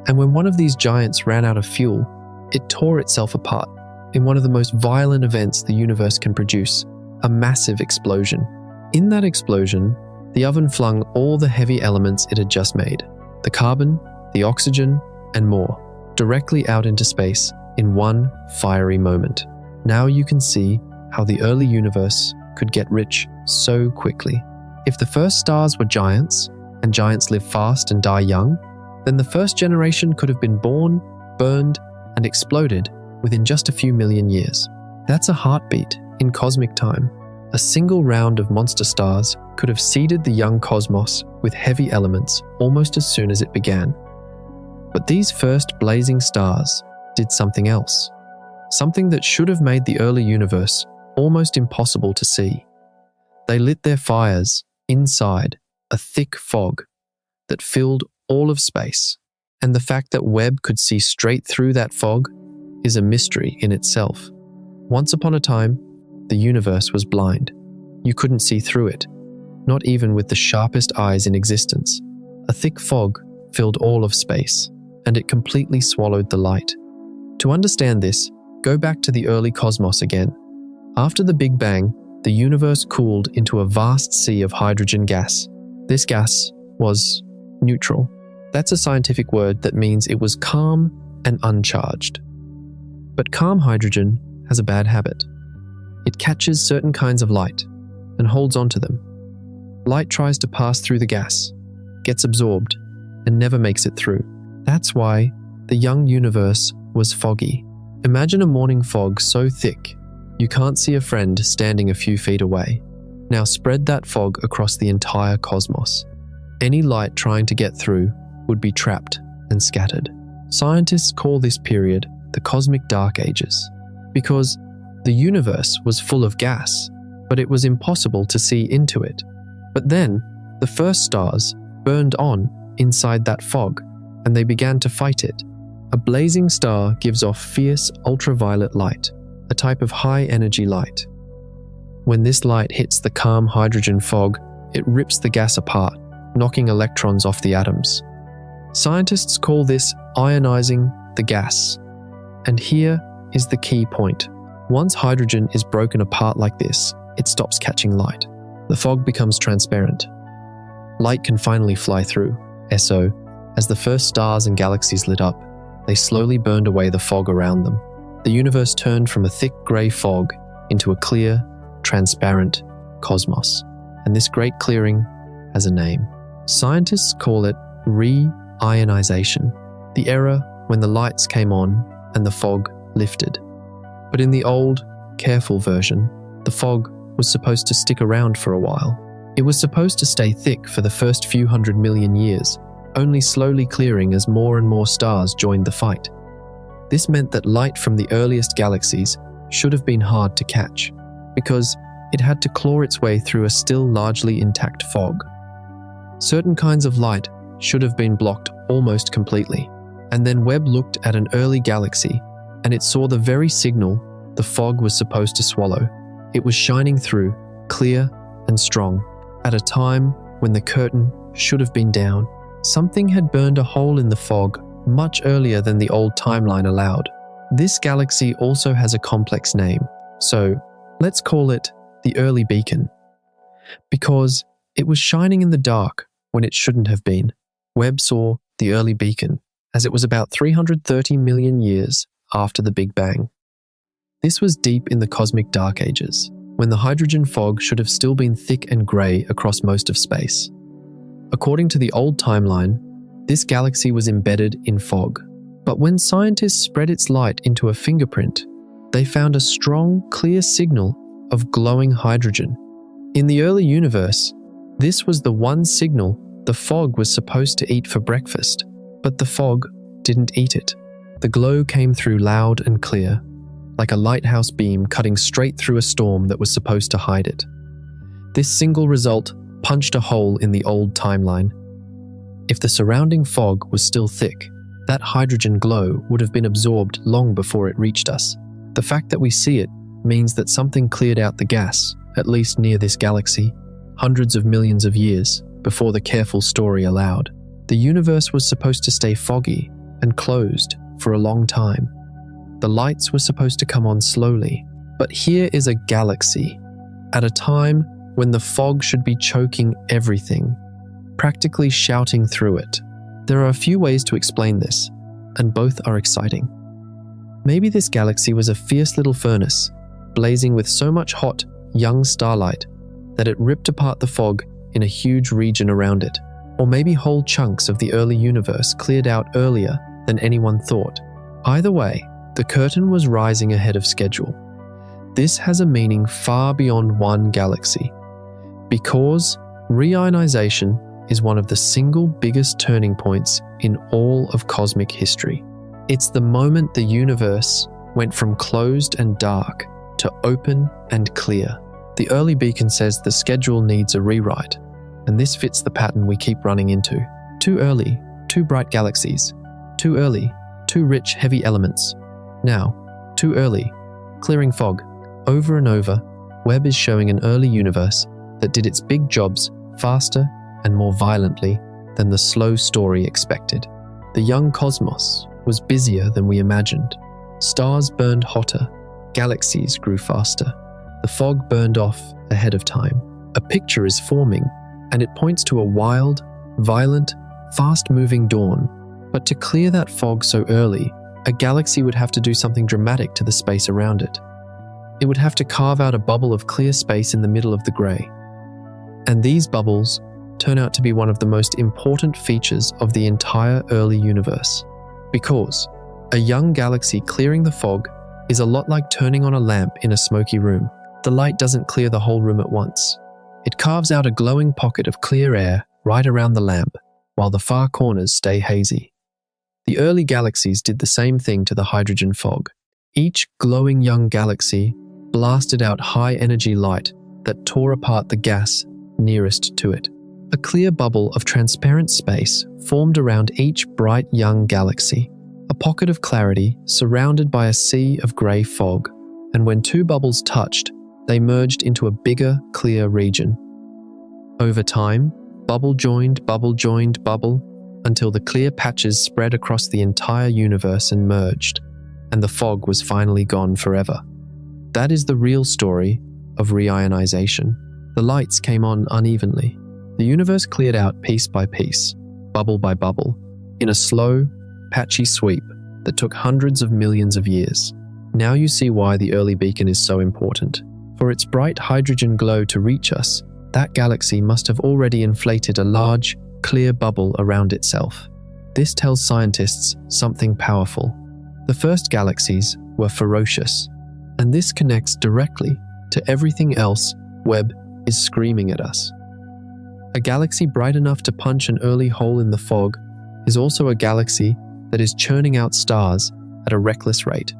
And when one of these giants ran out of fuel, it tore itself apart in one of the most violent events the universe can produce, a massive explosion. In that explosion, the oven flung all the heavy elements it had just made, the carbon, the oxygen, and more, directly out into space in one fiery moment. Now you can see how the early universe could get rich so quickly. If the first stars were giants, and giants live fast and die young, then the first generation could have been born, burned, and exploded within just a few million years. That's a heartbeat in cosmic time. A single round of monster stars could have seeded the young cosmos with heavy elements almost as soon as it began. But these first blazing stars did something else, something that should have made the early universe almost impossible to see. They lit their fires inside a thick fog that filled all of space, and the fact that Webb could see straight through that fog is a mystery in itself. Once upon a time, the universe was blind. You couldn't see through it, not even with the sharpest eyes in existence. A thick fog filled all of space, and it completely swallowed the light. To understand this, go back to the early cosmos again. After the Big Bang, the universe cooled into a vast sea of hydrogen gas. This gas was neutral. That's a scientific word that means it was calm and uncharged. But calm hydrogen has a bad habit. It catches certain kinds of light and holds onto them. Light tries to pass through the gas, gets absorbed, and never makes it through. That's why the young universe was foggy. Imagine a morning fog so thick you can't see a friend standing a few feet away. Now spread that fog across the entire cosmos. Any light trying to get through would be trapped and scattered. Scientists call this period the cosmic dark ages because the universe was full of gas, but it was impossible to see into it. But then, the first stars burned on inside that fog, and they began to fight it. A blazing star gives off fierce ultraviolet light, a type of high-energy light. When this light hits the calm hydrogen fog, it rips the gas apart, knocking electrons off the atoms. Scientists call this ionizing the gas. And here is the key point. Once hydrogen is broken apart like this, it stops catching light. The fog becomes transparent. Light can finally fly through. So, as the first stars and galaxies lit up, they slowly burned away the fog around them. The universe turned from a thick grey fog into a clear, transparent cosmos. And this great clearing has a name. Scientists call it re-ionization, the era when the lights came on and the fog lifted. But in the old, careful version, the fog was supposed to stick around for a while. It was supposed to stay thick for the first few 100 million years, only slowly clearing as more and more stars joined the fight. This meant that light from the earliest galaxies should have been hard to catch, because it had to claw its way through a still largely intact fog. Certain kinds of light should have been blocked almost completely, and then Webb looked at an early galaxy, and it saw the very signal the fog was supposed to swallow. It was shining through, clear and strong, at a time when the curtain should have been down. Something had burned a hole in the fog much earlier than the old timeline allowed. This galaxy also has a complex name, so let's call it the early beacon. Because it was shining in the dark when it shouldn't have been. Webb saw the early beacon as it was about 330 million years after the Big Bang. This was deep in the cosmic dark ages, when the hydrogen fog should have still been thick and grey across most of space. According to the old timeline, this galaxy was embedded in fog. But when scientists spread its light into a fingerprint, they found a strong, clear signal of glowing hydrogen. In the early universe, this was the one signal the fog was supposed to eat for breakfast, but the fog didn't eat it. The glow came through loud and clear, like a lighthouse beam cutting straight through a storm that was supposed to hide it. This single result punched a hole in the old timeline. If the surrounding fog was still thick, that hydrogen glow would have been absorbed long before it reached us. The fact that we see it means that something cleared out the gas, at least near this galaxy, hundreds of millions of years before the careful story allowed. The universe was supposed to stay foggy and closed for a long time. The lights were supposed to come on slowly, but here is a galaxy at a time when the fog should be choking everything, practically shouting through it. There are a few ways to explain this, and both are exciting. Maybe this galaxy was a fierce little furnace, blazing with so much hot, young starlight that it ripped apart the fog in a huge region around it. Or maybe whole chunks of the early universe cleared out earlier than anyone thought. Either way, the curtain was rising ahead of schedule. This has a meaning far beyond one galaxy, because reionization is one of the single biggest turning points in all of cosmic history. It's the moment the universe went from closed and dark to open and clear. The early beacon says the schedule needs a rewrite, and this fits the pattern we keep running into. Too early, too bright galaxies. Too early, too rich heavy elements. Now, too early, clearing fog. Over and over, Webb is showing an early universe that did its big jobs faster and more violently than the slow story expected. The young cosmos was busier than we imagined. Stars burned hotter, galaxies grew faster. The fog burned off ahead of time. A picture is forming, and it points to a wild, violent, fast-moving dawn. But to clear that fog so early, a galaxy would have to do something dramatic to the space around it. it would have to carve out a bubble of clear space in the middle of the grey. And these bubbles turn out to be one of the most important features of the entire early universe. Because a young galaxy clearing the fog is a lot like turning on a lamp in a smoky room. The light doesn't clear the whole room at once. It carves out a glowing pocket of clear air right around the lamp, while the far corners stay hazy. The early galaxies did the same thing to the hydrogen fog. Each glowing young galaxy blasted out high-energy light that tore apart the gas nearest to it. A clear bubble of transparent space formed around each bright young galaxy, a pocket of clarity surrounded by a sea of grey fog, and when two bubbles touched, they merged into a bigger, clear region. Over time, bubble joined bubble, until the clear patches spread across the entire universe and merged, and the fog was finally gone forever. That is the real story of reionization. The lights came on unevenly. The universe cleared out piece by piece, bubble by bubble, in a slow, patchy sweep that took hundreds of millions of years. Now you see why the early beacon is so important. For its bright hydrogen glow to reach us, that galaxy must have already inflated a large, clear bubble around itself. This tells scientists something powerful. The first galaxies were ferocious, and this connects directly to everything else Webb is screaming at us. A galaxy bright enough to punch an early hole in the fog is also a galaxy that is churning out stars at a reckless rate.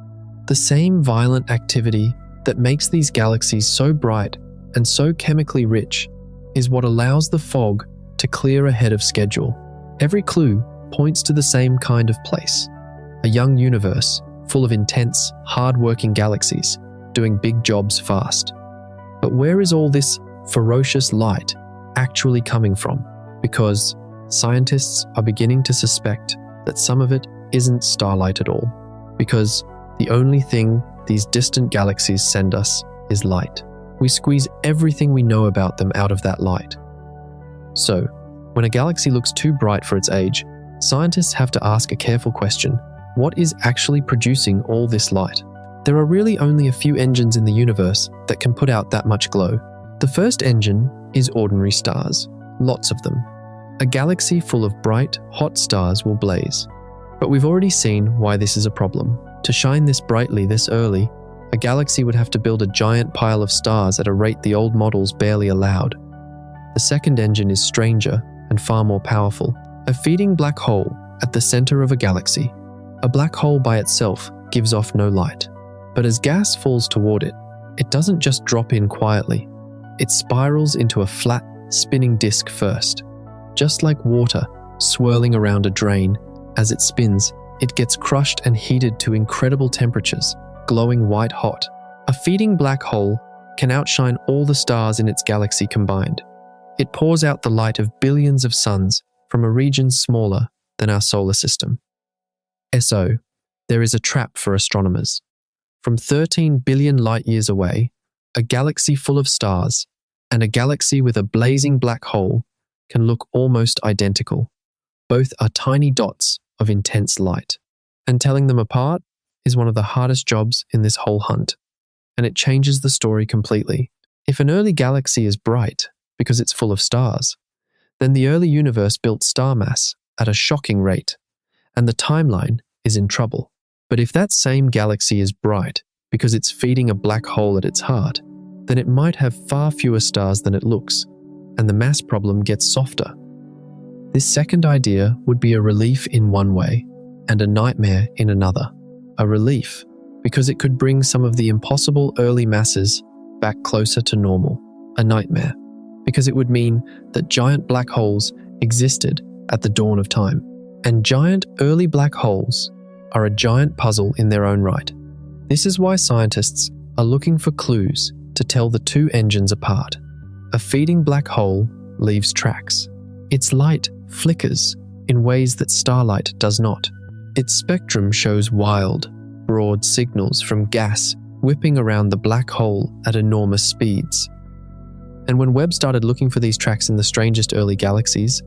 The same violent activity that makes these galaxies so bright and so chemically rich is what allows the fog to clear ahead of schedule. Every clue points to the same kind of place, a young universe full of intense, hard-working galaxies doing big jobs fast. But where is all this ferocious light actually coming from? Because scientists are beginning to suspect that some of it isn't starlight at all, because the only thing these distant galaxies send us is light. We squeeze everything we know about them out of that light. So, when a galaxy looks too bright for its age, scientists have to ask a careful question: what is actually producing all this light? There are really only a few engines in the universe that can put out that much glow. The first engine is ordinary stars, lots of them. A galaxy full of bright, hot stars will blaze. But we've already seen why this is a problem. To shine this brightly this early, a galaxy would have to build a giant pile of stars at a rate the old models barely allowed. The second engine is stranger and far more powerful. A feeding black hole at the center of a galaxy. A black hole by itself gives off no light. But as gas falls toward it, it doesn't just drop in quietly. It spirals into a flat, spinning disk first. Just like water swirling around a drain, as it spins, it gets crushed and heated to incredible temperatures, glowing white hot. A feeding black hole can outshine all the stars in its galaxy combined. It pours out the light of billions of suns from a region smaller than our solar system. So, there is a trap for astronomers. From 13 billion light-years away, a galaxy full of stars and a galaxy with a blazing black hole can look almost identical. Both are tiny dots of intense light. And telling them apart is one of the hardest jobs in this whole hunt. And it changes the story completely. If an early galaxy is bright because it's full of stars, then the early universe built star mass at a shocking rate, and the timeline is in trouble. But if that same galaxy is bright because it's feeding a black hole at its heart, then it might have far fewer stars than it looks, and the mass problem gets softer. This second idea would be a relief in one way, and a nightmare in another. A relief because it could bring some of the impossible early masses back closer to normal. A nightmare because it would mean that giant black holes existed at the dawn of time. And giant early black holes are a giant puzzle in their own right. This is why scientists are looking for clues to tell the two engines apart. A feeding black hole leaves tracks. Its light flickers in ways that starlight does not. Its spectrum shows wild, broad signals from gas whipping around the black hole at enormous speeds. And when Webb started looking for these tracks in the strangest early galaxies,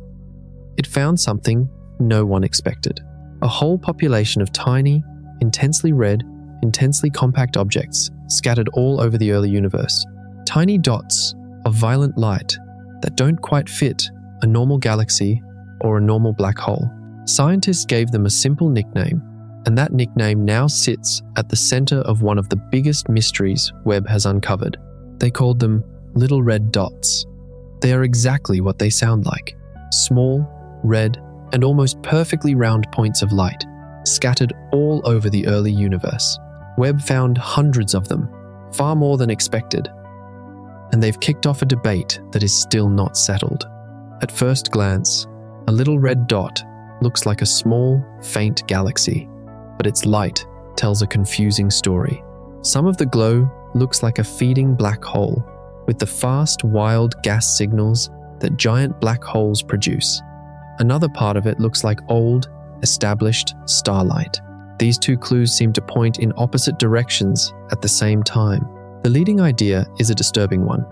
it found something no one expected. A whole population of tiny, intensely red, intensely compact objects scattered all over the early universe. Tiny dots of violet light that don't quite fit a normal galaxy or a normal black hole. Scientists gave them a simple nickname, and that nickname now sits at the center of one of the biggest mysteries Webb has uncovered. They called them little red dots. They are exactly what they sound like: small, red, and almost perfectly round points of light, scattered all over the early universe. Webb found hundreds of them, far more than expected, and they've kicked off a debate that is still not settled. At first glance, a little red dot looks like a small, faint galaxy, but its light tells a confusing story. Some of the glow looks like a feeding black hole, with the fast, wild gas signals that giant black holes produce. Another part of it looks like old, established starlight. These two clues seem to point in opposite directions at the same time. The leading idea is a disturbing one.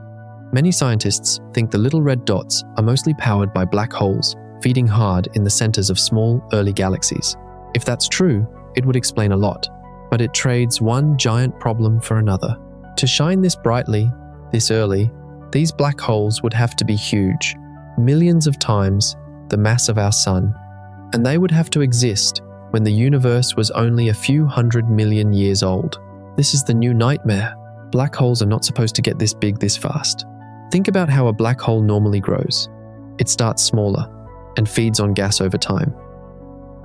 Many scientists think the little red dots are mostly powered by black holes feeding hard in the centers of small, early galaxies. If that's true, it would explain a lot, but it trades one giant problem for another. To shine this brightly, this early, these black holes would have to be huge, millions of times the mass of our sun, and they would have to exist when the universe was only a few 100 million years old. This is the new nightmare. Black holes are not supposed to get this big this fast. Think about how a black hole normally grows. It starts smaller and feeds on gas over time.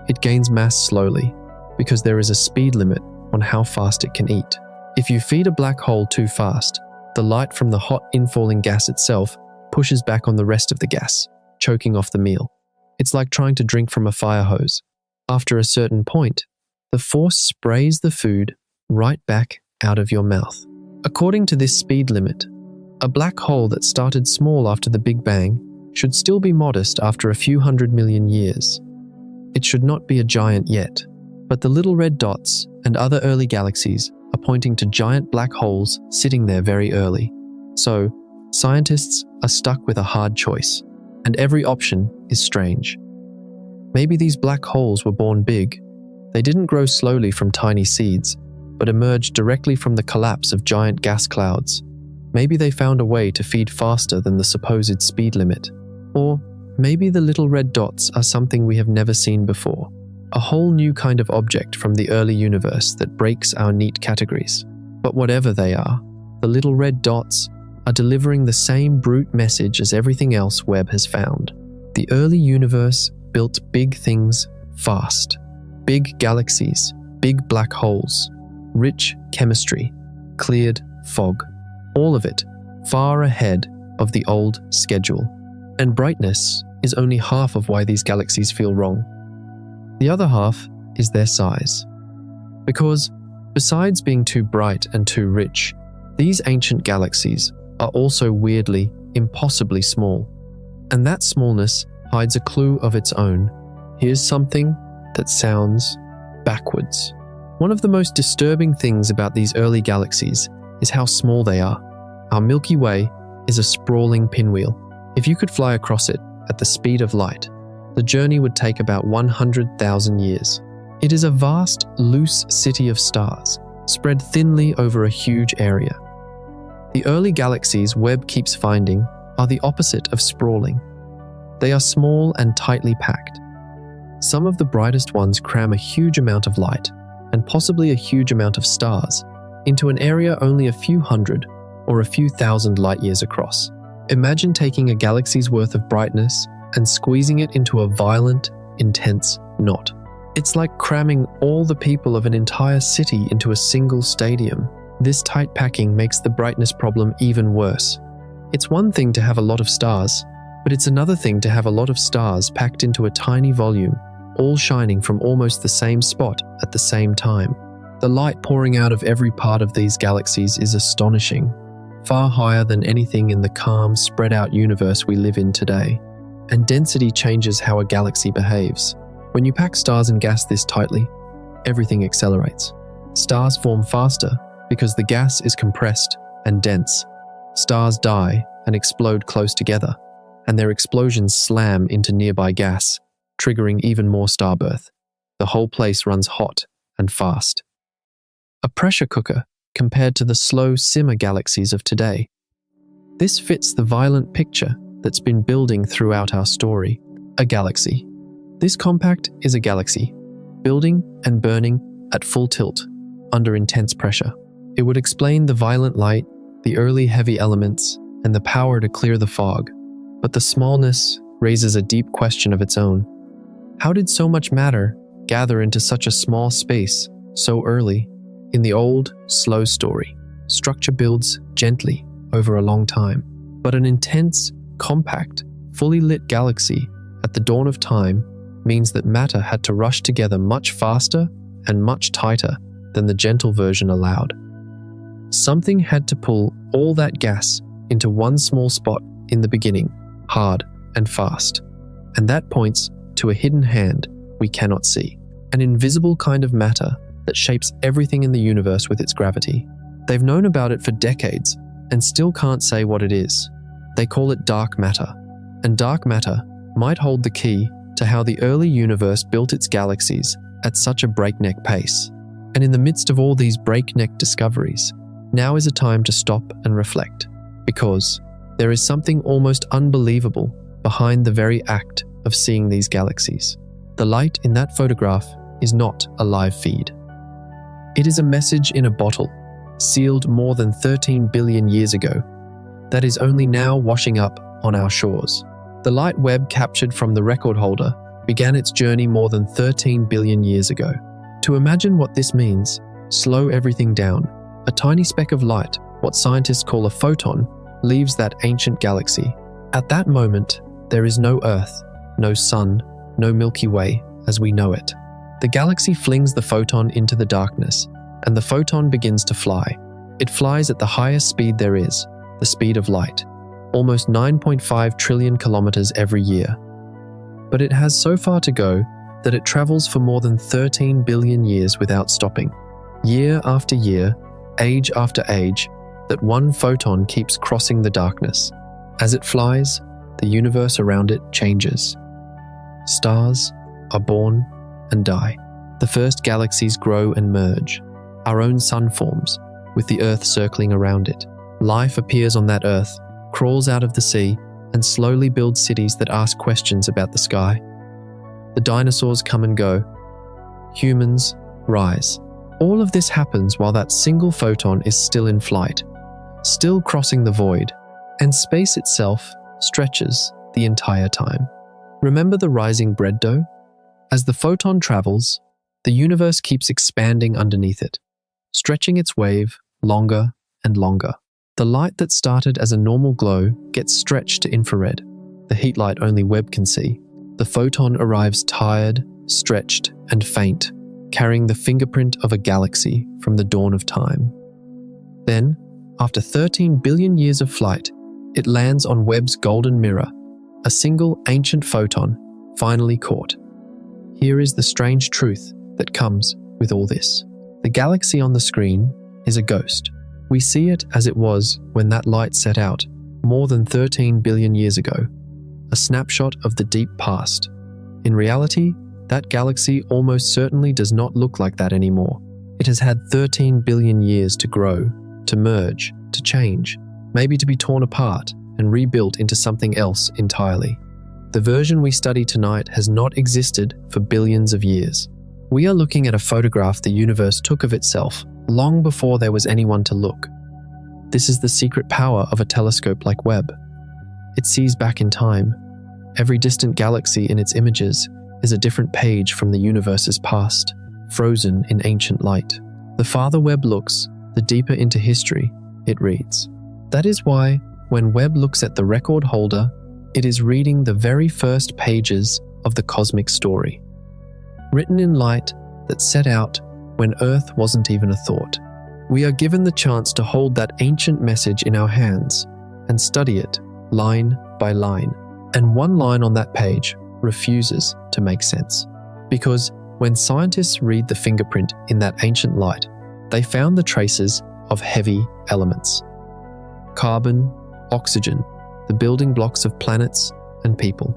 It gains mass slowly because there is a speed limit on how fast it can eat. If you feed a black hole too fast, the light from the hot infalling gas itself pushes back on the rest of the gas, choking off the meal. It's like trying to drink from a fire hose. After a certain point, the force sprays the food right back out of your mouth. According to this speed limit, a black hole that started small after the Big Bang should still be modest after a few 100 million years. It should not be a giant yet, but the little red dots and other early galaxies are pointing to giant black holes sitting there very early. So, scientists are stuck with a hard choice, and every option is strange. Maybe these black holes were born big. They didn't grow slowly from tiny seeds, but emerged directly from the collapse of giant gas clouds. Maybe they found a way to feed faster than the supposed speed limit. Or maybe the little red dots are something we have never seen before, a whole new kind of object from the early universe that breaks our neat categories. But whatever they are, the little red dots are delivering the same brute message as everything else Webb has found. The early universe built big things fast. Big galaxies, big black holes, rich chemistry, cleared fog. All of it far ahead of the old schedule. And brightness is only half of why these galaxies feel wrong. The other half is their size. Because besides being too bright and too rich, these ancient galaxies are also weirdly, impossibly small. And that smallness hides a clue of its own. Here's something that sounds backwards. One of the most disturbing things about these early galaxies is how small they are. Our Milky Way is a sprawling pinwheel. If you could fly across it at the speed of light, the journey would take about 100,000 years. It is a vast, loose city of stars, spread thinly over a huge area. The early galaxies Webb keeps finding are the opposite of sprawling. They are small and tightly packed. Some of the brightest ones cram a huge amount of light, and possibly a huge amount of stars, into an area only a few hundred or a few thousand light years across. Imagine taking a galaxy's worth of brightness and squeezing it into a violent, intense knot. It's like cramming all the people of an entire city into a single stadium. This tight packing makes the brightness problem even worse. It's one thing to have a lot of stars, but it's another thing to have a lot of stars packed into a tiny volume, all shining from almost the same spot at the same time. The light pouring out of every part of these galaxies is astonishing, far higher than anything in the calm, spread-out universe we live in today. And density changes how a galaxy behaves. When you pack stars and gas this tightly, everything accelerates. Stars form faster because the gas is compressed and dense. Stars die and explode close together, and their explosions slam into nearby gas, triggering even more starbirth. The whole place runs hot and fast. A pressure cooker compared to the slow simmer galaxies of today. This fits the violent picture that's been building throughout our story: a galaxy. This compact is a galaxy, building and burning at full tilt, under intense pressure. It would explain the violent light, the early heavy elements, and the power to clear the fog. But the smallness raises a deep question of its own. How did so much matter gather into such a small space so early? In the old, slow story, structure builds gently over a long time. But an intense, compact, fully lit galaxy at the dawn of time means that matter had to rush together much faster and much tighter than the gentle version allowed. Something had to pull all that gas into one small spot in the beginning, hard and fast. And that points to a hidden hand we cannot see, an invisible kind of matter that shapes everything in the universe with its gravity. They've known about it for decades and still can't say what it is. They call it dark matter, and dark matter might hold the key to how the early universe built its galaxies at such a breakneck pace. And in the midst of all these breakneck discoveries, now is a time to stop and reflect, because there is something almost unbelievable behind the very act of seeing these galaxies. The light in that photograph is not a live feed. It is a message in a bottle, sealed more than 13 billion years ago, that is only now washing up on our shores. The light web captured from the record holder began its journey more than 13 billion years ago. To imagine what this means, slow everything down. A tiny speck of light, what scientists call a photon, leaves that ancient galaxy. At that moment, there is no Earth, no Sun, no Milky Way as we know it. The galaxy flings the photon into the darkness, and the photon begins to fly. It flies at the highest speed there is, the speed of light, almost 9.5 trillion kilometers every year. But it has so far to go that it travels for more than 13 billion years without stopping. Year after year, age after age, that one photon keeps crossing the darkness. As it flies, the universe around it changes. Stars are born and die. The first galaxies grow and merge. Our own sun forms, with the Earth circling around it. Life appears on that Earth, crawls out of the sea, and slowly builds cities that ask questions about the sky. The dinosaurs come and go. Humans rise. All of this happens while that single photon is still in flight, still crossing the void, and space itself stretches the entire time. Remember the rising bread dough? As the photon travels, the universe keeps expanding underneath it, stretching its wave longer and longer. The light that started as a normal glow gets stretched to infrared, the heat light only Webb can see. The photon arrives tired, stretched, and faint, carrying the fingerprint of a galaxy from the dawn of time. Then, after 13 billion years of flight, it lands on Webb's golden mirror, a single ancient photon finally caught. Here is the strange truth that comes with all this. The galaxy on the screen is a ghost. We see it as it was when that light set out more than 13 billion years ago, a snapshot of the deep past. In reality, that galaxy almost certainly does not look like that anymore. It has had 13 billion years to grow, to merge, to change, maybe to be torn apart and rebuilt into something else entirely. The version we study tonight has not existed for billions of years. We are looking at a photograph the universe took of itself long before there was anyone to look. This is the secret power of a telescope like Webb. It sees back in time. Every distant galaxy in its images is a different page from the universe's past, frozen in ancient light. The farther Webb looks, the deeper into history it reads. That is why, when Webb looks at the record holder, it is reading the very first pages of the cosmic story, written in light that set out when Earth wasn't even a thought. We are given the chance to hold that ancient message in our hands and study it line by line. And one line on that page refuses to make sense. Because when scientists read the fingerprint in that ancient light, they found the traces of heavy elements. Carbon, oxygen, the building blocks of planets and people.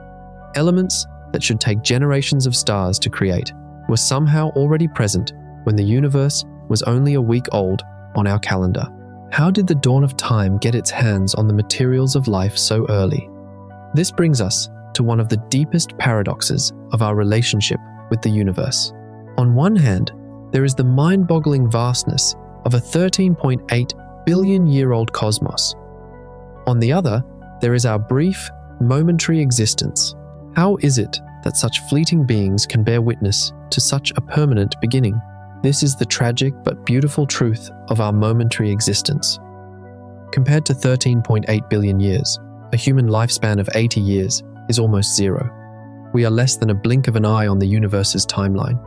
Elements that should take generations of stars to create were somehow already present when the universe was only a week old on our calendar. How did the dawn of time get its hands on the materials of life so early? This brings us to one of the deepest paradoxes of our relationship with the universe. On one hand, there is the mind-boggling vastness of a 13.8 billion-year-old cosmos. On the other, there is our brief, momentary existence. How is it that such fleeting beings can bear witness to such a permanent beginning? This is the tragic but beautiful truth of our momentary existence. Compared to 13.8 billion years, a human lifespan of 80 years is almost zero. We are less than a blink of an eye on the universe's timeline.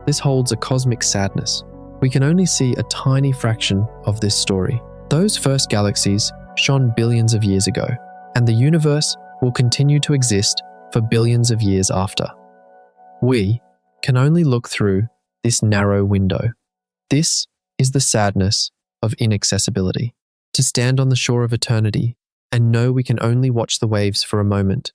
This holds a cosmic sadness. We can only see a tiny fraction of this story. Those first galaxies shone billions of years ago, and the universe will continue to exist for billions of years after. We can only look through this narrow window. This is the sadness of inaccessibility. To stand on the shore of eternity and know we can only watch the waves for a moment.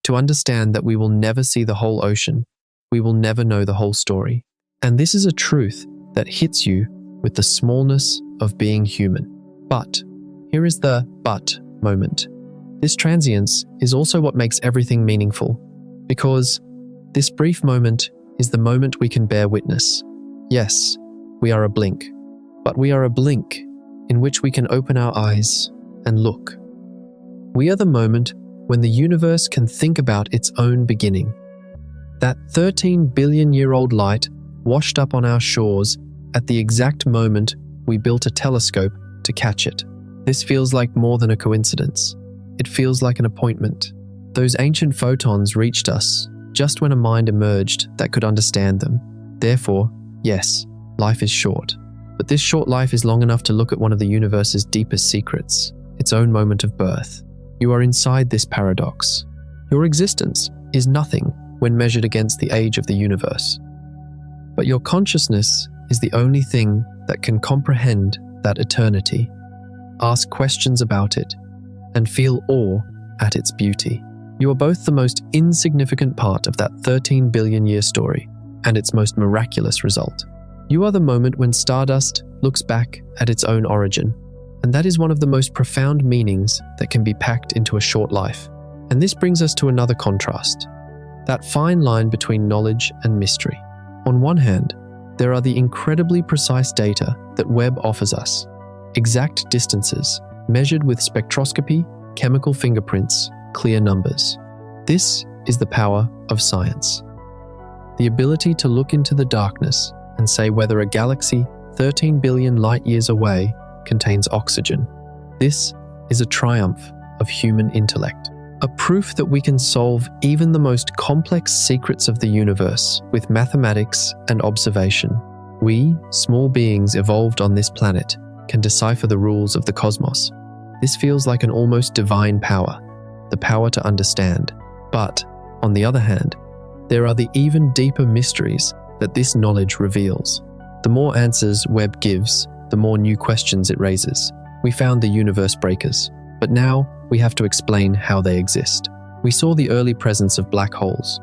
To understand that we will never see the whole ocean. We will never know the whole story. And this is a truth that hits you with the smallness of being human. But here is the but moment. This transience is also what makes everything meaningful, because this brief moment is the moment we can bear witness. Yes, we are a blink, but we are a blink in which we can open our eyes and look. We are the moment when the universe can think about its own beginning. That 13 billion-year-old light washed up on our shores at the exact moment we built a telescope to catch it. This feels like more than a coincidence. It feels like an appointment. Those ancient photons reached us just when a mind emerged that could understand them. Therefore, yes, life is short. But this short life is long enough to look at one of the universe's deepest secrets, its own moment of birth. You are inside this paradox. Your existence is nothing when measured against the age of the universe. But your consciousness is the only thing that can comprehend that eternity, ask questions about it, and feel awe at its beauty. You are both the most insignificant part of that 13 billion-year story and its most miraculous result. You are the moment when stardust looks back at its own origin, and that is one of the most profound meanings that can be packed into a short life. And this brings us to another contrast, that fine line between knowledge and mystery. On one hand, there are the incredibly precise data that Webb offers us, exact distances, measured with spectroscopy, chemical fingerprints, clear numbers. This is the power of science. The ability to look into the darkness and say whether a galaxy 13 billion light-years away contains oxygen. This is a triumph of human intellect, a proof that we can solve even the most complex secrets of the universe with mathematics and observation. We, small beings evolved on this planet, can decipher the rules of the cosmos. This feels like an almost divine power, the power to understand. But, on the other hand, there are the even deeper mysteries that this knowledge reveals. The more answers Webb gives, the more new questions it raises. We found the universe breakers, but now we have to explain how they exist. We saw the early presence of black holes,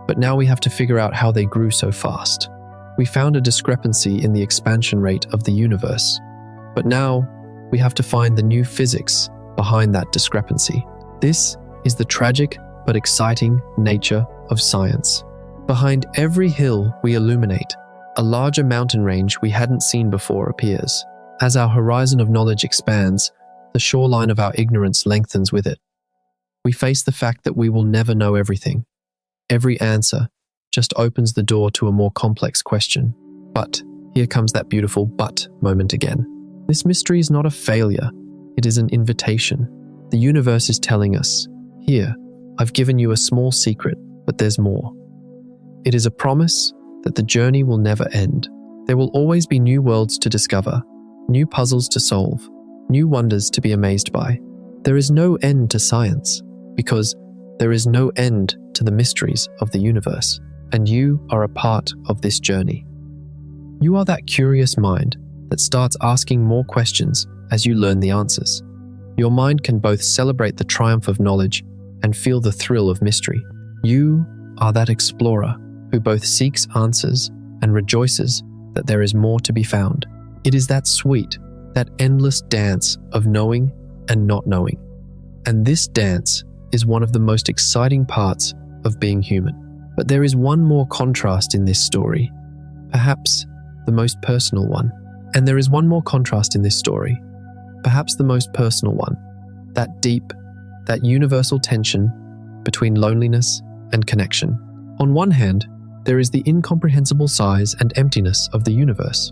but now we have to figure out how they grew so fast. We found a discrepancy in the expansion rate of the universe, but now we have to find the new physics behind that discrepancy. This is the tragic but exciting nature of science. Behind every hill we illuminate, a larger mountain range we hadn't seen before appears. As our horizon of knowledge expands, the shoreline of our ignorance lengthens with it. We face the fact that we will never know everything. Every answer just opens the door to a more complex question. But here comes that beautiful but moment again. This mystery is not a failure. It is an invitation. The universe is telling us, here, I've given you a small secret, but there's more. It is a promise that the journey will never end. There will always be new worlds to discover, new puzzles to solve, new wonders to be amazed by. There is no end to science, because there is no end to the mysteries of the universe, and you are a part of this journey. You are that curious mind that starts asking more questions as you learn the answers. Your mind can both celebrate the triumph of knowledge and feel the thrill of mystery. You are that explorer who both seeks answers and rejoices that there is more to be found. It is that sweet, that endless dance of knowing and not knowing. And this dance is one of the most exciting parts of being human. But there is one more contrast in this story, perhaps the most personal one. And there is one more contrast in this story, perhaps the most personal one, that deep, that universal tension between loneliness and connection. On one hand, there is the incomprehensible size and emptiness of the universe.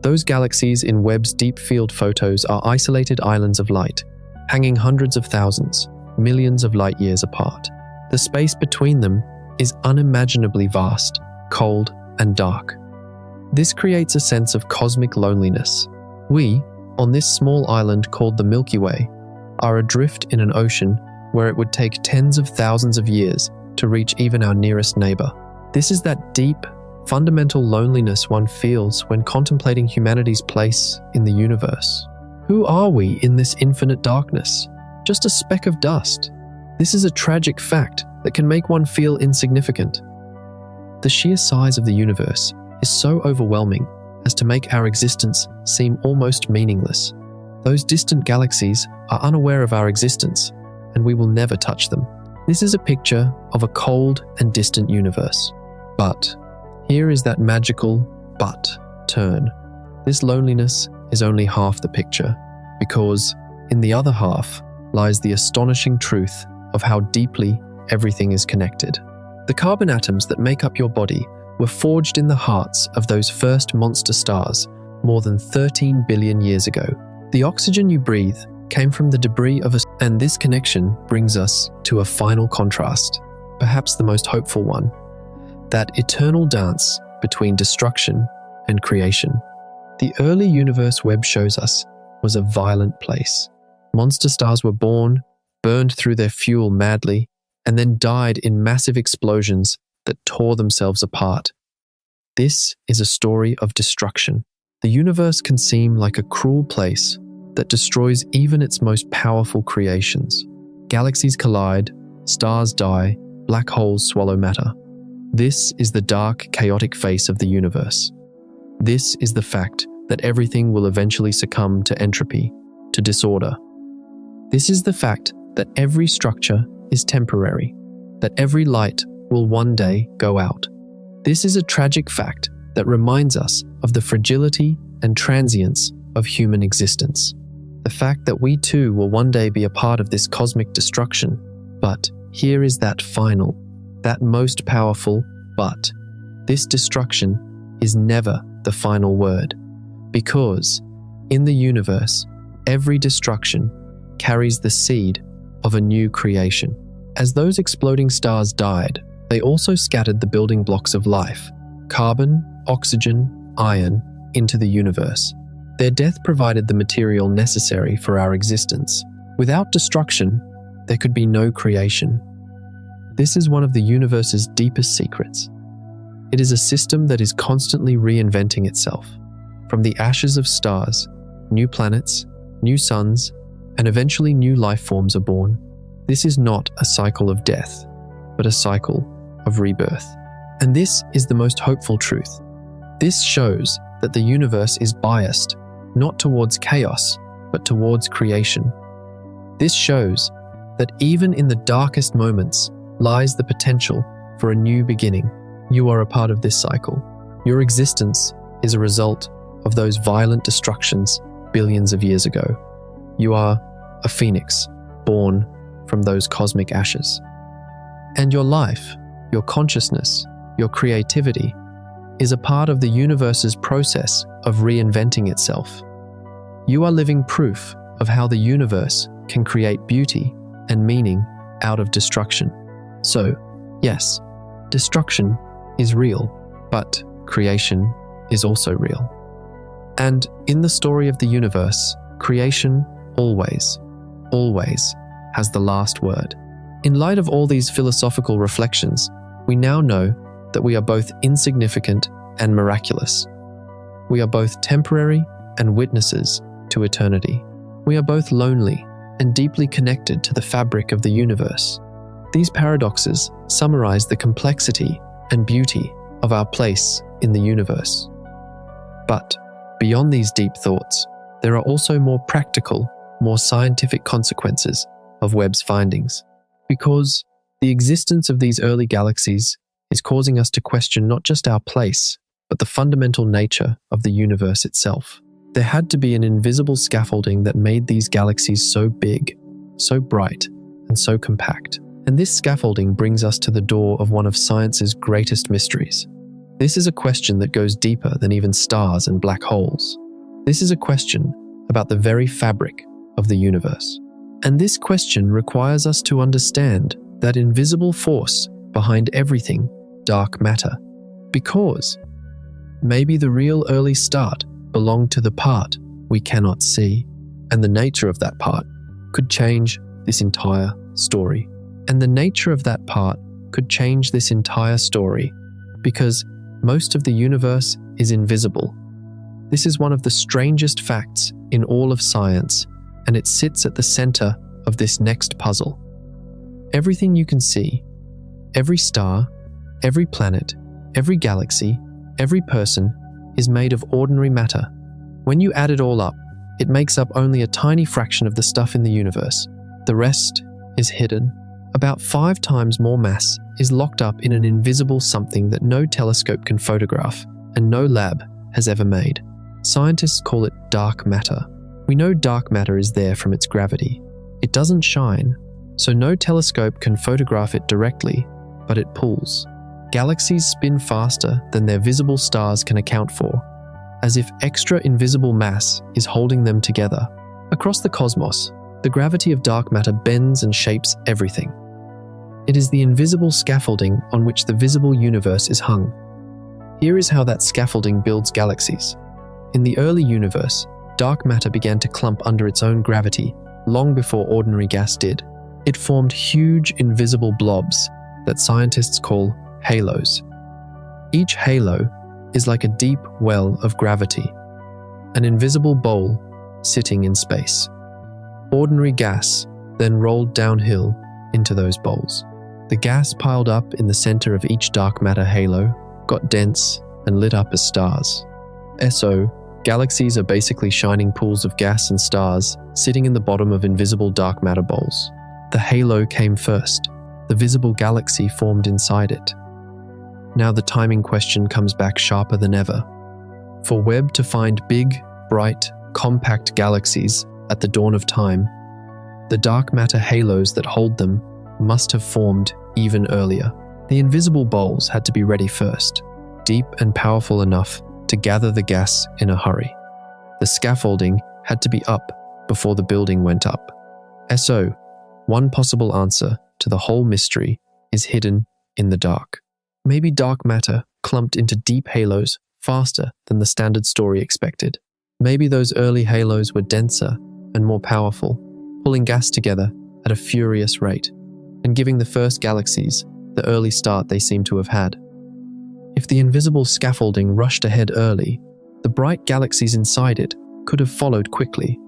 Those galaxies in Webb's deep field photos are isolated islands of light, hanging hundreds of thousands, millions of light years apart. The space between them is unimaginably vast, cold, and dark. This creates a sense of cosmic loneliness. We, on this small island called the Milky Way, are adrift in an ocean where it would take tens of thousands of years to reach even our nearest neighbor. This is that deep, fundamental loneliness one feels when contemplating humanity's place in the universe. Who are we in this infinite darkness? Just a speck of dust. This is a tragic fact that can make one feel insignificant. The sheer size of the universe is so overwhelming as to make our existence seem almost meaningless. Those distant galaxies are unaware of our existence, and we will never touch them. This is a picture of a cold and distant universe. But here is that magical but turn. This loneliness is only half the picture, because in the other half lies the astonishing truth of how deeply everything is connected. The carbon atoms that make up your body were forged in the hearts of those first monster stars more than 13 billion years ago. The oxygen you breathe came from the debris of and this connection brings us to a final contrast, perhaps the most hopeful one, that eternal dance between destruction and creation. The early universe Webb shows us was a violent place. Monster stars were born, burned through their fuel madly, and then died in massive explosions that tore themselves apart. This is a story of destruction. The universe can seem like a cruel place that destroys even its most powerful creations. Galaxies collide, stars die, black holes swallow matter. This is the dark, chaotic face of the universe. This is the fact that everything will eventually succumb to entropy, to disorder. This is the fact that every structure is temporary, that every light will one day go out. This is a tragic fact that reminds us of the fragility and transience of human existence. The fact that we too will one day be a part of this cosmic destruction. But here is that final, that most powerful but. This destruction is never the final word, because in the universe, every destruction carries the seed of a new creation. As those exploding stars died, they also scattered the building blocks of life, carbon, oxygen, iron, into the universe. Their death provided the material necessary for our existence. Without destruction, there could be no creation. This is one of the universe's deepest secrets. It is a system that is constantly reinventing itself. From the ashes of stars, new planets, new suns, and eventually new life forms are born. This is not a cycle of death, but a cycle of rebirth. And this is the most hopeful truth. This shows that the universe is biased, not towards chaos, but towards creation. This shows that even in the darkest moments lies the potential for a new beginning. You are a part of this cycle. Your existence is a result of those violent destructions billions of years ago. You are a phoenix born from those cosmic ashes. And your life, your consciousness, your creativity is a part of the universe's process of reinventing itself. You are living proof of how the universe can create beauty and meaning out of destruction. So, yes, destruction is real, but creation is also real. And in the story of the universe, creation always has the last word. In light of all these philosophical reflections, we now know that we are both insignificant and miraculous. We are both temporary and witnesses to eternity. We are both lonely and deeply connected to the fabric of the universe. These paradoxes summarize the complexity and beauty of our place in the universe. But Beyond these deep thoughts, there are also more practical, more scientific consequences of Webb's findings. Because the existence of these early galaxies is causing us to question not just our place, but the fundamental nature of the universe itself. There had to be an invisible scaffolding that made these galaxies so big, so bright, and so compact. And this scaffolding brings us to the door of one of science's greatest mysteries. This is a question that goes deeper than even stars and black holes. This is a question about the very fabric of the universe. And this question requires us to understand that invisible force behind everything, dark matter. Because maybe the real early start belonged to the part we cannot see, and the nature of that part could change this entire story. And the nature of that part could change this entire story because most of the universe is invisible. This is one of the strangest facts in all of science, and it sits at the center of this next puzzle. Everything you can see, every star, every planet, every galaxy, every person is made of ordinary matter. When you add it all up, it makes up only a tiny fraction of the stuff in the universe. The rest is hidden. About 5 times more mass is locked up in an invisible something that no telescope can photograph and no lab has ever made. Scientists call it dark matter. We know dark matter is there from its gravity. It doesn't shine, so no telescope can photograph it directly, but it pulls. Galaxies spin faster than their visible stars can account for, as if extra invisible mass is holding them together. Across the cosmos, the gravity of dark matter bends and shapes everything. It is the invisible scaffolding on which the visible universe is hung. Here is how that scaffolding builds galaxies. In the early universe, dark matter began to clump under its own gravity long before ordinary gas did. It formed huge invisible blobs that scientists call halos. Each halo is like a deep well of gravity, an invisible bowl sitting in space. Ordinary gas then rolled downhill into those bowls. The gas piled up in the center of each dark matter halo got dense and lit up as stars. So, galaxies are basically shining pools of gas and stars sitting in the bottom of invisible dark matter bowls. The halo came first. The visible galaxy formed inside it. Now the timing question comes back sharper than ever. For Webb to find big, bright, compact galaxies at the dawn of time, the dark matter halos that hold them must have formed even earlier. The invisible bowls had to be ready first, deep and powerful enough to gather the gas in a hurry. The scaffolding had to be up before the building went up. So, one possible answer to the whole mystery is hidden in the dark. Maybe dark matter clumped into deep halos faster than the standard story expected. Maybe those early halos were denser and more powerful, pulling gas together at a furious rate, and giving the first galaxies the early start they seem to have had. If the invisible scaffolding rushed ahead early, the bright galaxies inside it could have followed quickly.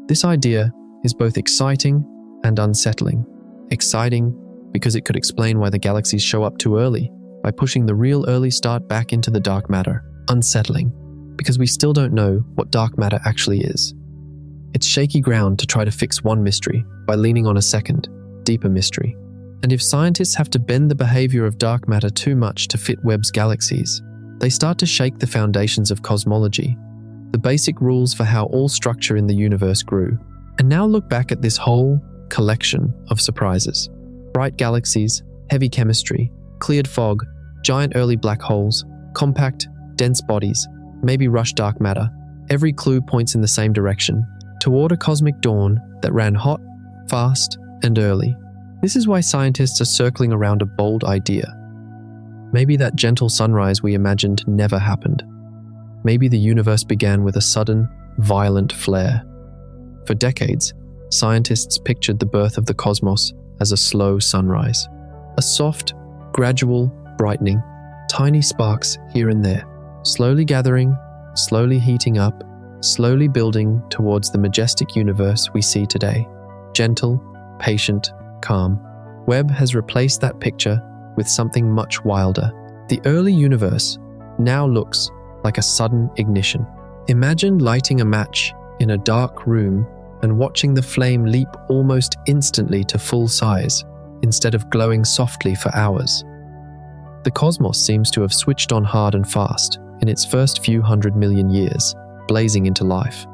This idea is both exciting and unsettling. Exciting because it could explain why the galaxies show up too early, by pushing the real early start back into the dark matter. Unsettling because we still don't know what dark matter actually is. It's shaky ground to try to fix one mystery by leaning on a second, deeper mystery. And if scientists have to bend the behavior of dark matter too much to fit Webb's galaxies, they start to shake the foundations of cosmology, the basic rules for how all structure in the universe grew. And now look back at this whole collection of surprises. Bright galaxies, heavy chemistry, cleared fog, giant early black holes, compact, dense bodies, maybe rush dark matter. Every clue points in the same direction, toward a cosmic dawn that ran hot, fast, and early. This is why scientists are circling around a bold idea. Maybe that gentle sunrise we imagined never happened. Maybe the universe began with a sudden, violent flare. For decades, scientists pictured the birth of the cosmos as a slow sunrise. A soft, gradual brightening, tiny sparks here and there, slowly gathering, slowly heating up, slowly building towards the majestic universe we see today. Gentle, patient, calm. Webb has replaced that picture with something much wilder. The early universe now looks like a sudden ignition. Imagine lighting a match in a dark room and watching the flame leap almost instantly to full size, instead of glowing softly for hours. The cosmos seems to have switched on hard and fast in its first few 100 million years, blazing into life.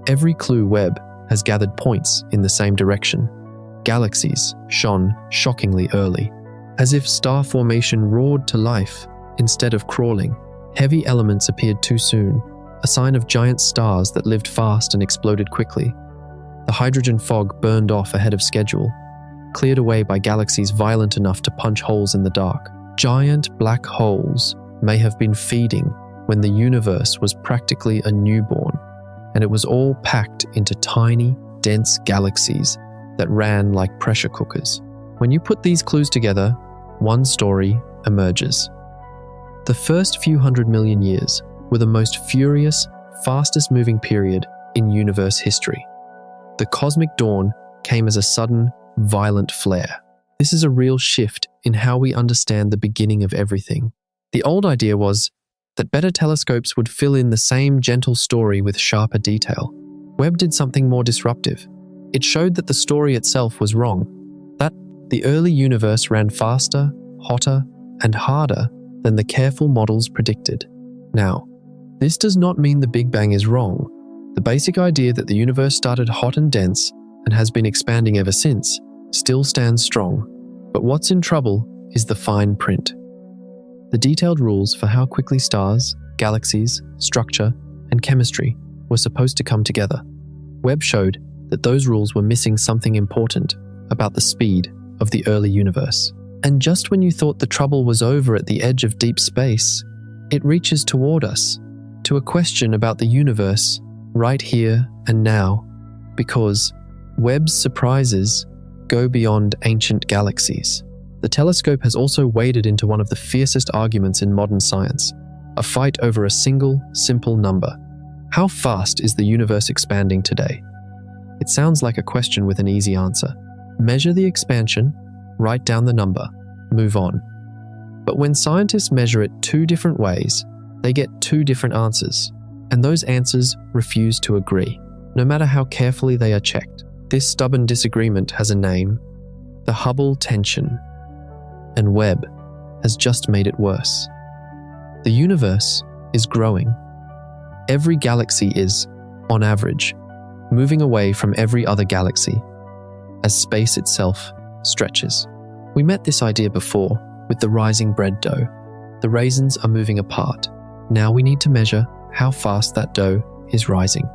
Every clue Webb has gathered points in the same direction. Galaxies shone shockingly early, as if star formation roared to life instead of crawling. Heavy elements appeared too soon, a sign of giant stars that lived fast and exploded quickly. The hydrogen fog burned off ahead of schedule, cleared away by galaxies violent enough to punch holes in the dark. Giant black holes may have been feeding when the universe was practically a newborn, and it was all packed into tiny, dense galaxies that ran like pressure cookers. When you put these clues together, one story emerges. The first few 100 million years were the most furious, fastest-moving period in universe history. The cosmic dawn came as a sudden, violent flare. This is a real shift in how we understand the beginning of everything. The old idea was that better telescopes would fill in the same gentle story with sharper detail. Webb did something more disruptive. It showed that the story itself was wrong, that the early universe ran faster, hotter, and harder than the careful models predicted. Now, this does not mean the Big Bang is wrong. The basic idea that the universe started hot and dense and has been expanding ever since still stands strong. But what's in trouble is the fine print. The detailed rules for how quickly stars, galaxies, structure, and chemistry were supposed to come together. Webb showed that those rules were missing something important about the speed of the early universe. And just when you thought the trouble was over at the edge of deep space, it reaches toward us, to a question about the universe right here and now, because Webb's surprises go beyond ancient galaxies. The telescope has also waded into one of the fiercest arguments in modern science, a fight over a single, simple number. How fast is the universe expanding today? It sounds like a question with an easy answer. Measure the expansion, write down the number, move on. But when scientists measure it two different ways, they get two different answers, and those answers refuse to agree, no matter how carefully they are checked. This stubborn disagreement has a name: the Hubble tension. And Webb has just made it worse. The universe is growing. Every galaxy is, on average, moving away from every other galaxy, as space itself stretches. We met this idea before with the rising bread dough. The raisins are moving apart. Now we need to measure how fast that dough is rising.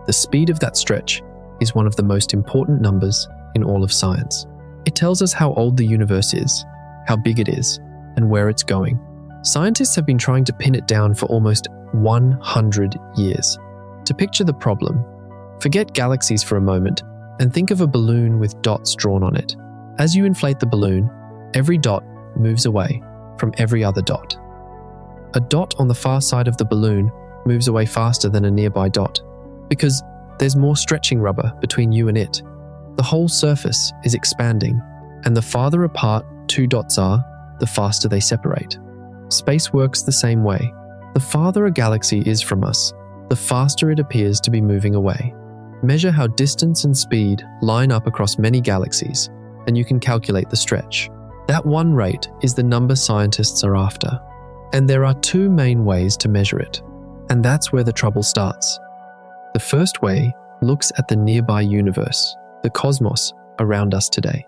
The speed of that stretch is one of the most important numbers in all of science. It tells us how old the universe is, how big it is, and where it's going. Scientists have been trying to pin it down for almost 100 years. To picture the problem, forget galaxies for a moment and think of a balloon with dots drawn on it. As you inflate the balloon, every dot moves away from every other dot. A dot on the far side of the balloon moves away faster than a nearby dot because there's more stretching rubber between you and it. The whole surface is expanding, and the farther apart two dots are, the faster they separate. Space works the same way. The farther a galaxy is from us, the faster it appears to be moving away. Measure how distance and speed line up across many galaxies, and you can calculate the stretch. That one rate is the number scientists are after. And there are two main ways to measure it, and that's where the trouble starts. The first way looks at the nearby universe, the cosmos around us today.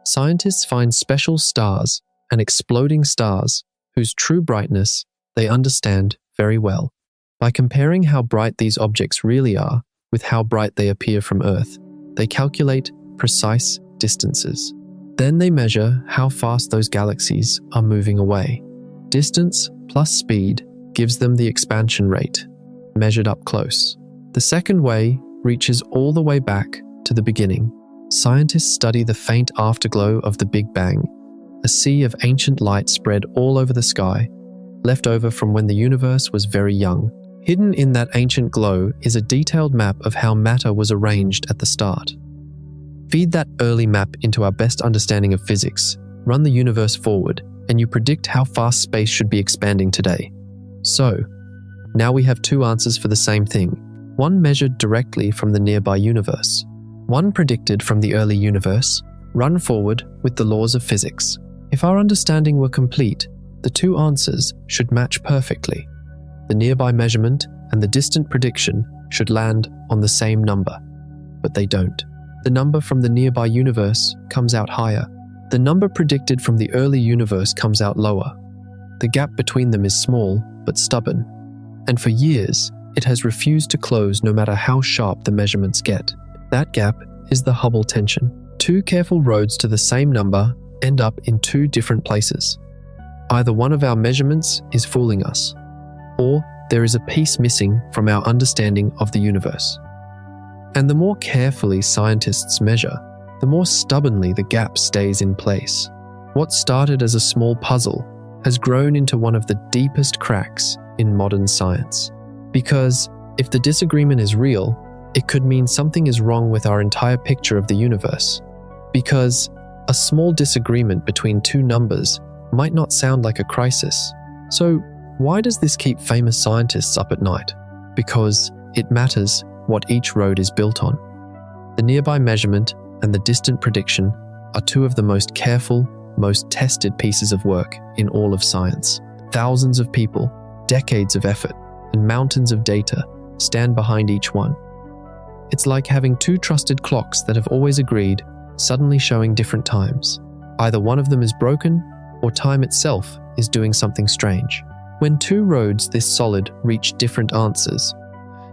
Scientists find special stars and exploding stars whose true brightness they understand very well. By comparing how bright these objects really are with how bright they appear from Earth, they calculate precise distances. Then they measure how fast those galaxies are moving away. Distance plus speed gives them the expansion rate, measured up close. The second way reaches all the way back to the beginning. Scientists study the faint afterglow of the Big Bang, a sea of ancient light spread all over the sky, left over from when the universe was very young. Hidden in that ancient glow is a detailed map of how matter was arranged at the start. Feed that early map into our best understanding of physics, run the universe forward, and you predict how fast space should be expanding today. So, Now we have two answers for the same thing. One measured directly from the nearby universe. One predicted from the early universe, run forward with the laws of physics. If our understanding were complete, the two answers should match perfectly. The nearby measurement and the distant prediction should land on the same number, but they don't. The number from the nearby universe comes out higher. The number predicted from the early universe comes out lower. The gap between them is small but stubborn, and for years it has refused to close no matter how sharp the measurements get. That gap is the Hubble tension. Two careful roads to the same number end up in two different places. Either one of our measurements is fooling us, or there is a piece missing from our understanding of the universe. And the more carefully scientists measure, the more stubbornly the gap stays in place. What started as a small puzzle has grown into one of the deepest cracks in modern science. Because if the disagreement is real, it could mean something is wrong with our entire picture of the universe. Because a small disagreement between two numbers might not sound like a crisis. So why does this keep famous scientists up at night? Because it matters what each road is built on. The nearby measurement and the distant prediction are two of the most careful, most tested pieces of work in all of science. Thousands of people, decades of effort, and mountains of data stand behind each one. It's like having two trusted clocks that have always agreed, suddenly showing different times. Either one of them is broken, or time itself is doing something strange. When two roads this solid reach different answers,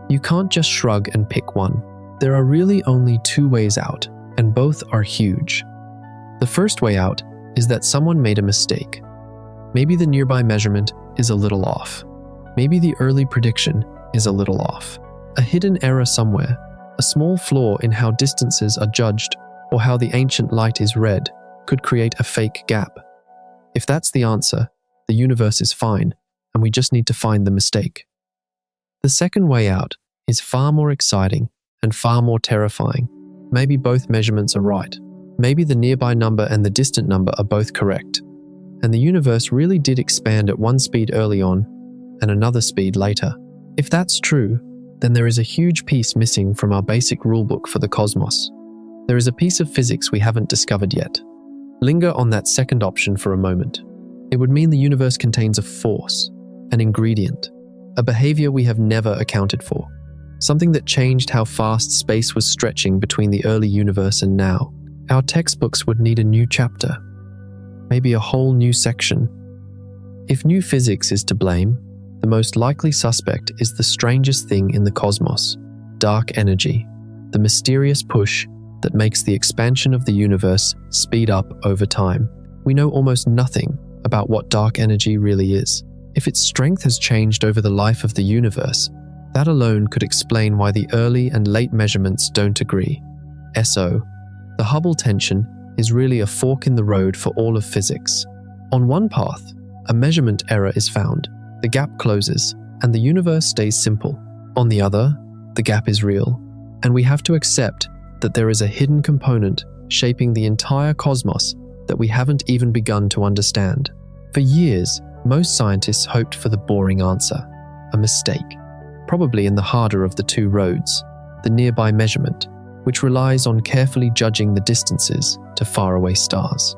you can't just shrug and pick one. There are really only two ways out, and both are huge. The first way out is that someone made a mistake. Maybe the nearby measurement is a little off. Maybe the early prediction is a little off. A hidden error somewhere, a small flaw in how distances are judged or how the ancient light is read, could create a fake gap. If that's the answer, the universe is fine, and we just need to find the mistake. The second way out is far more exciting and far more terrifying. Maybe both measurements are right. Maybe the nearby number and the distant number are both correct, and the universe really did expand at one speed early on and another speed later. If that's true, then there is a huge piece missing from our basic rulebook for the cosmos. There is a piece of physics we haven't discovered yet. Linger on that second option for a moment. It would mean the universe contains a force, an ingredient, a behavior we have never accounted for, something that changed how fast space was stretching between the early universe and now. Our textbooks would need a new chapter, maybe a whole new section. If new physics is to blame, the most likely suspect is the strangest thing in the cosmos, dark energy, the mysterious push that makes the expansion of the universe speed up over time. We know almost nothing about what dark energy really is. If its strength has changed over the life of the universe, that alone could explain why the early and late measurements don't agree. SO, the Hubble tension is really a fork in the road for all of physics. On one path, a measurement error is found, the gap closes, and the universe stays simple. On the other, the gap is real, and we have to accept that there is a hidden component shaping the entire cosmos that we haven't even begun to understand. For years, most scientists hoped for the boring answer, a mistake, probably in the harder of the two roads, the nearby measurement, which relies on carefully judging the distances to faraway stars.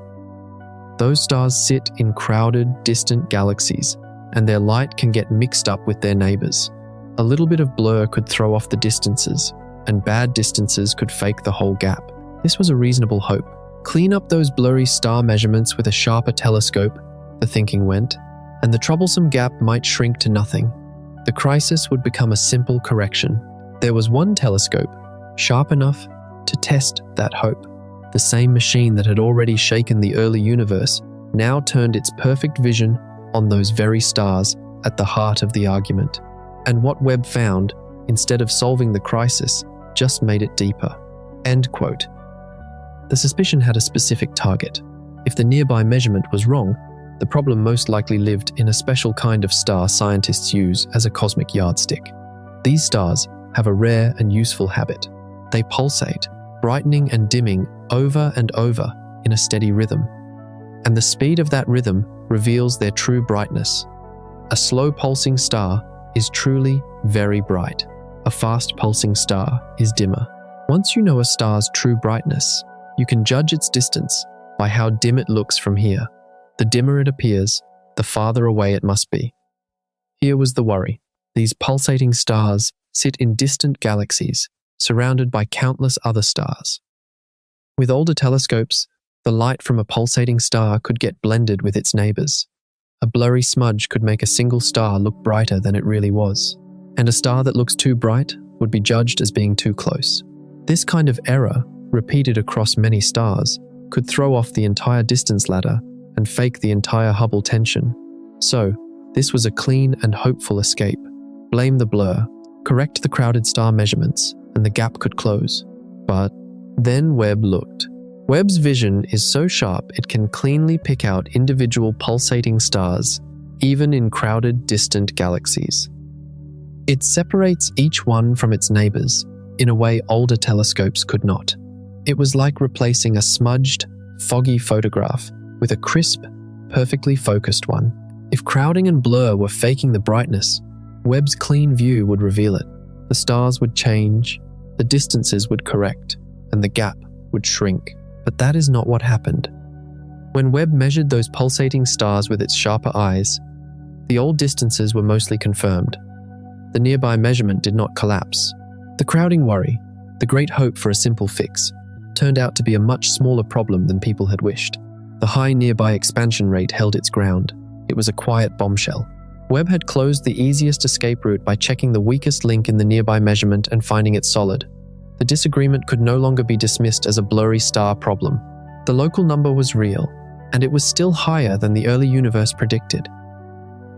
Those stars sit in crowded, distant galaxies, and their light can get mixed up with their neighbors. A little bit of blur could throw off the distances, and bad distances could fake the whole gap. This was a reasonable hope. Clean up those blurry star measurements with a sharper telescope, the thinking went, and the troublesome gap might shrink to nothing. The crisis would become a simple correction. There was one telescope, sharp enough to test that hope. The same machine that had already shaken the early universe now turned its perfect vision on those very stars at the heart of the argument. And what Webb found, instead of solving the crisis, just made it deeper. End quote. The suspicion had a specific target. If the nearby measurement was wrong, the problem most likely lived in a special kind of star scientists use as a cosmic yardstick. These stars have a rare and useful habit. They pulsate, brightening and dimming over and over in a steady rhythm. And the speed of that rhythm reveals their true brightness. A slow pulsing star is truly very bright. A fast pulsing star is dimmer. Once you know a star's true brightness, you can judge its distance by how dim it looks from here. The dimmer it appears, the farther away it must be. Here was the worry. These pulsating stars sit in distant galaxies, surrounded by countless other stars. With older telescopes, the light from a pulsating star could get blended with its neighbors. A blurry smudge could make a single star look brighter than it really was, and a star that looks too bright would be judged as being too close. This kind of error, repeated across many stars, could throw off the entire distance ladder and fake the entire Hubble tension. So, this was a clean and hopeful escape. Blame the blur, correct the crowded star measurements, and the gap could close. But then Webb looked. Webb's vision is so sharp it can cleanly pick out individual pulsating stars, even in crowded, distant galaxies. It separates each one from its neighbors in a way older telescopes could not. It was like replacing a smudged, foggy photograph with a crisp, perfectly focused one. If crowding and blur were faking the brightness, Webb's clean view would reveal it. The stars would change, the distances would correct, and the gap would shrink. But that is not what happened. When Webb measured those pulsating stars with its sharper eyes, the old distances were mostly confirmed. The nearby measurement did not collapse. The crowding worry, the great hope for a simple fix, turned out to be a much smaller problem than people had wished. The high nearby expansion rate held its ground. It was a quiet bombshell. Webb had closed the easiest escape route by checking the weakest link in the nearby measurement and finding it solid. The disagreement could no longer be dismissed as a blurry star problem. The local number was real, and it was still higher than the early universe predicted.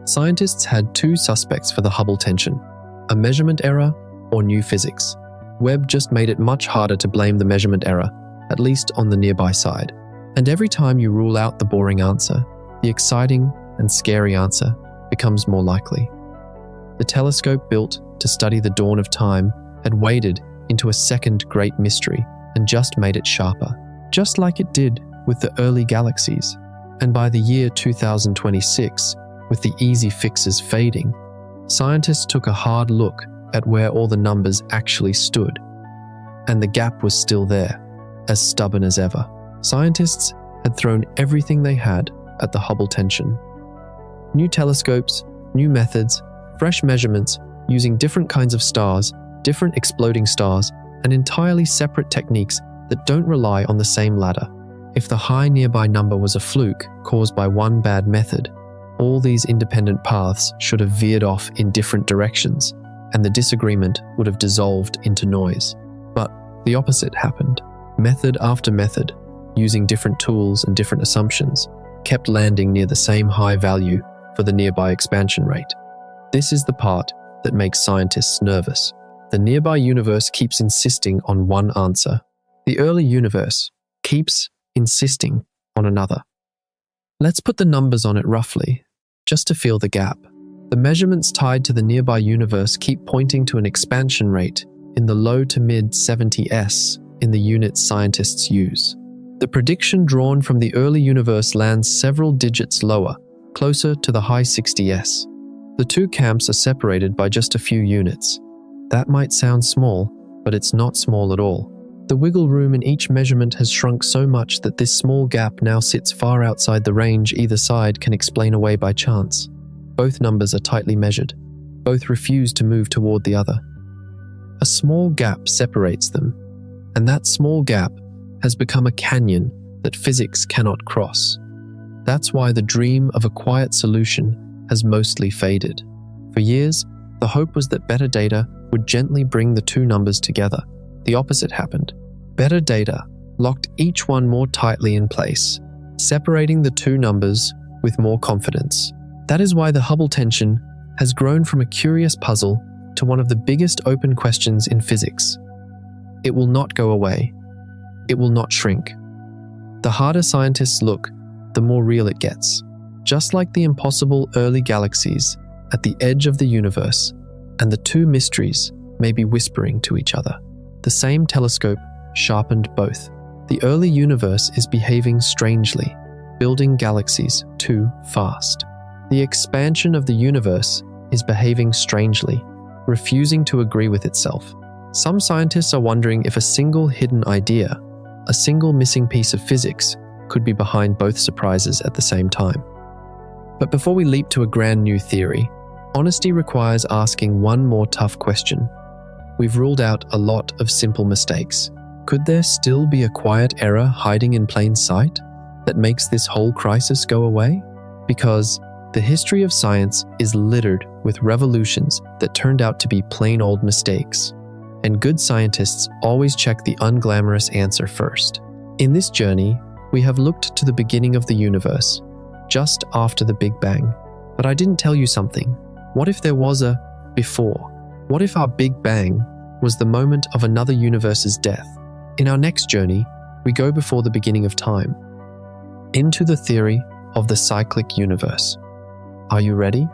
Scientists had two suspects for the Hubble tension: a measurement error or new physics. Webb just made it much harder to blame the measurement error, at least on the nearby side. And every time you rule out the boring answer, the exciting and scary answer becomes more likely. The telescope built to study the dawn of time had waded into a second great mystery and just made it sharper, just like it did with the early galaxies. And by the year 2026, with the easy fixes fading, scientists took a hard look at where all the numbers actually stood. And the gap was still there, as stubborn as ever. Scientists had thrown everything they had at the Hubble tension. New telescopes, new methods, fresh measurements using different kinds of stars, different exploding stars, and entirely separate techniques that don't rely on the same ladder. If the high nearby number was a fluke caused by one bad method, all these independent paths should have veered off in different directions, and the disagreement would have dissolved into noise. But the opposite happened. Method after method, using different tools and different assumptions, kept landing near the same high value for the nearby expansion rate. This is the part that makes scientists nervous. The nearby universe keeps insisting on one answer. The early universe keeps insisting on another. Let's put the numbers on it roughly, just to feel the gap. The measurements tied to the nearby universe keep pointing to an expansion rate in the low to mid 70s in the units scientists use. The prediction drawn from the early universe lands several digits lower, closer to the high 60s. The two camps are separated by just a few units. That might sound small, but it's not small at all. The wiggle room in each measurement has shrunk so much that this small gap now sits far outside the range either side can explain away by chance. Both numbers are tightly measured. Both refuse to move toward the other. A small gap separates them, and that small gap has become a canyon that physics cannot cross. That's why the dream of a quiet solution has mostly faded. For years, the hope was that better data would gently bring the two numbers together. The opposite happened. Better data locked each one more tightly in place, separating the two numbers with more confidence. That is why the Hubble tension has grown from a curious puzzle to one of the biggest open questions in physics. It will not go away. It will not shrink. The harder scientists look, the more real it gets. Just like the impossible early galaxies at the edge of the universe, and the two mysteries may be whispering to each other. The same telescope sharpened both. The early universe is behaving strangely, building galaxies too fast. The expansion of the universe is behaving strangely, refusing to agree with itself. Some scientists are wondering if a single hidden idea, a single missing piece of physics, could be behind both surprises at the same time. But before we leap to a grand new theory, honesty requires asking one more tough question. We've ruled out a lot of simple mistakes. Could there still be a quiet error hiding in plain sight that makes this whole crisis go away? Because the history of science is littered with revolutions that turned out to be plain old mistakes, and good scientists always check the unglamorous answer first. In this journey, we have looked to the beginning of the universe, just after the Big Bang. But I didn't tell you something. What if there was a before? What if our Big Bang was the moment of another universe's death? In our next journey, we go before the beginning of time, into the theory of the cyclic universe. Are you ready?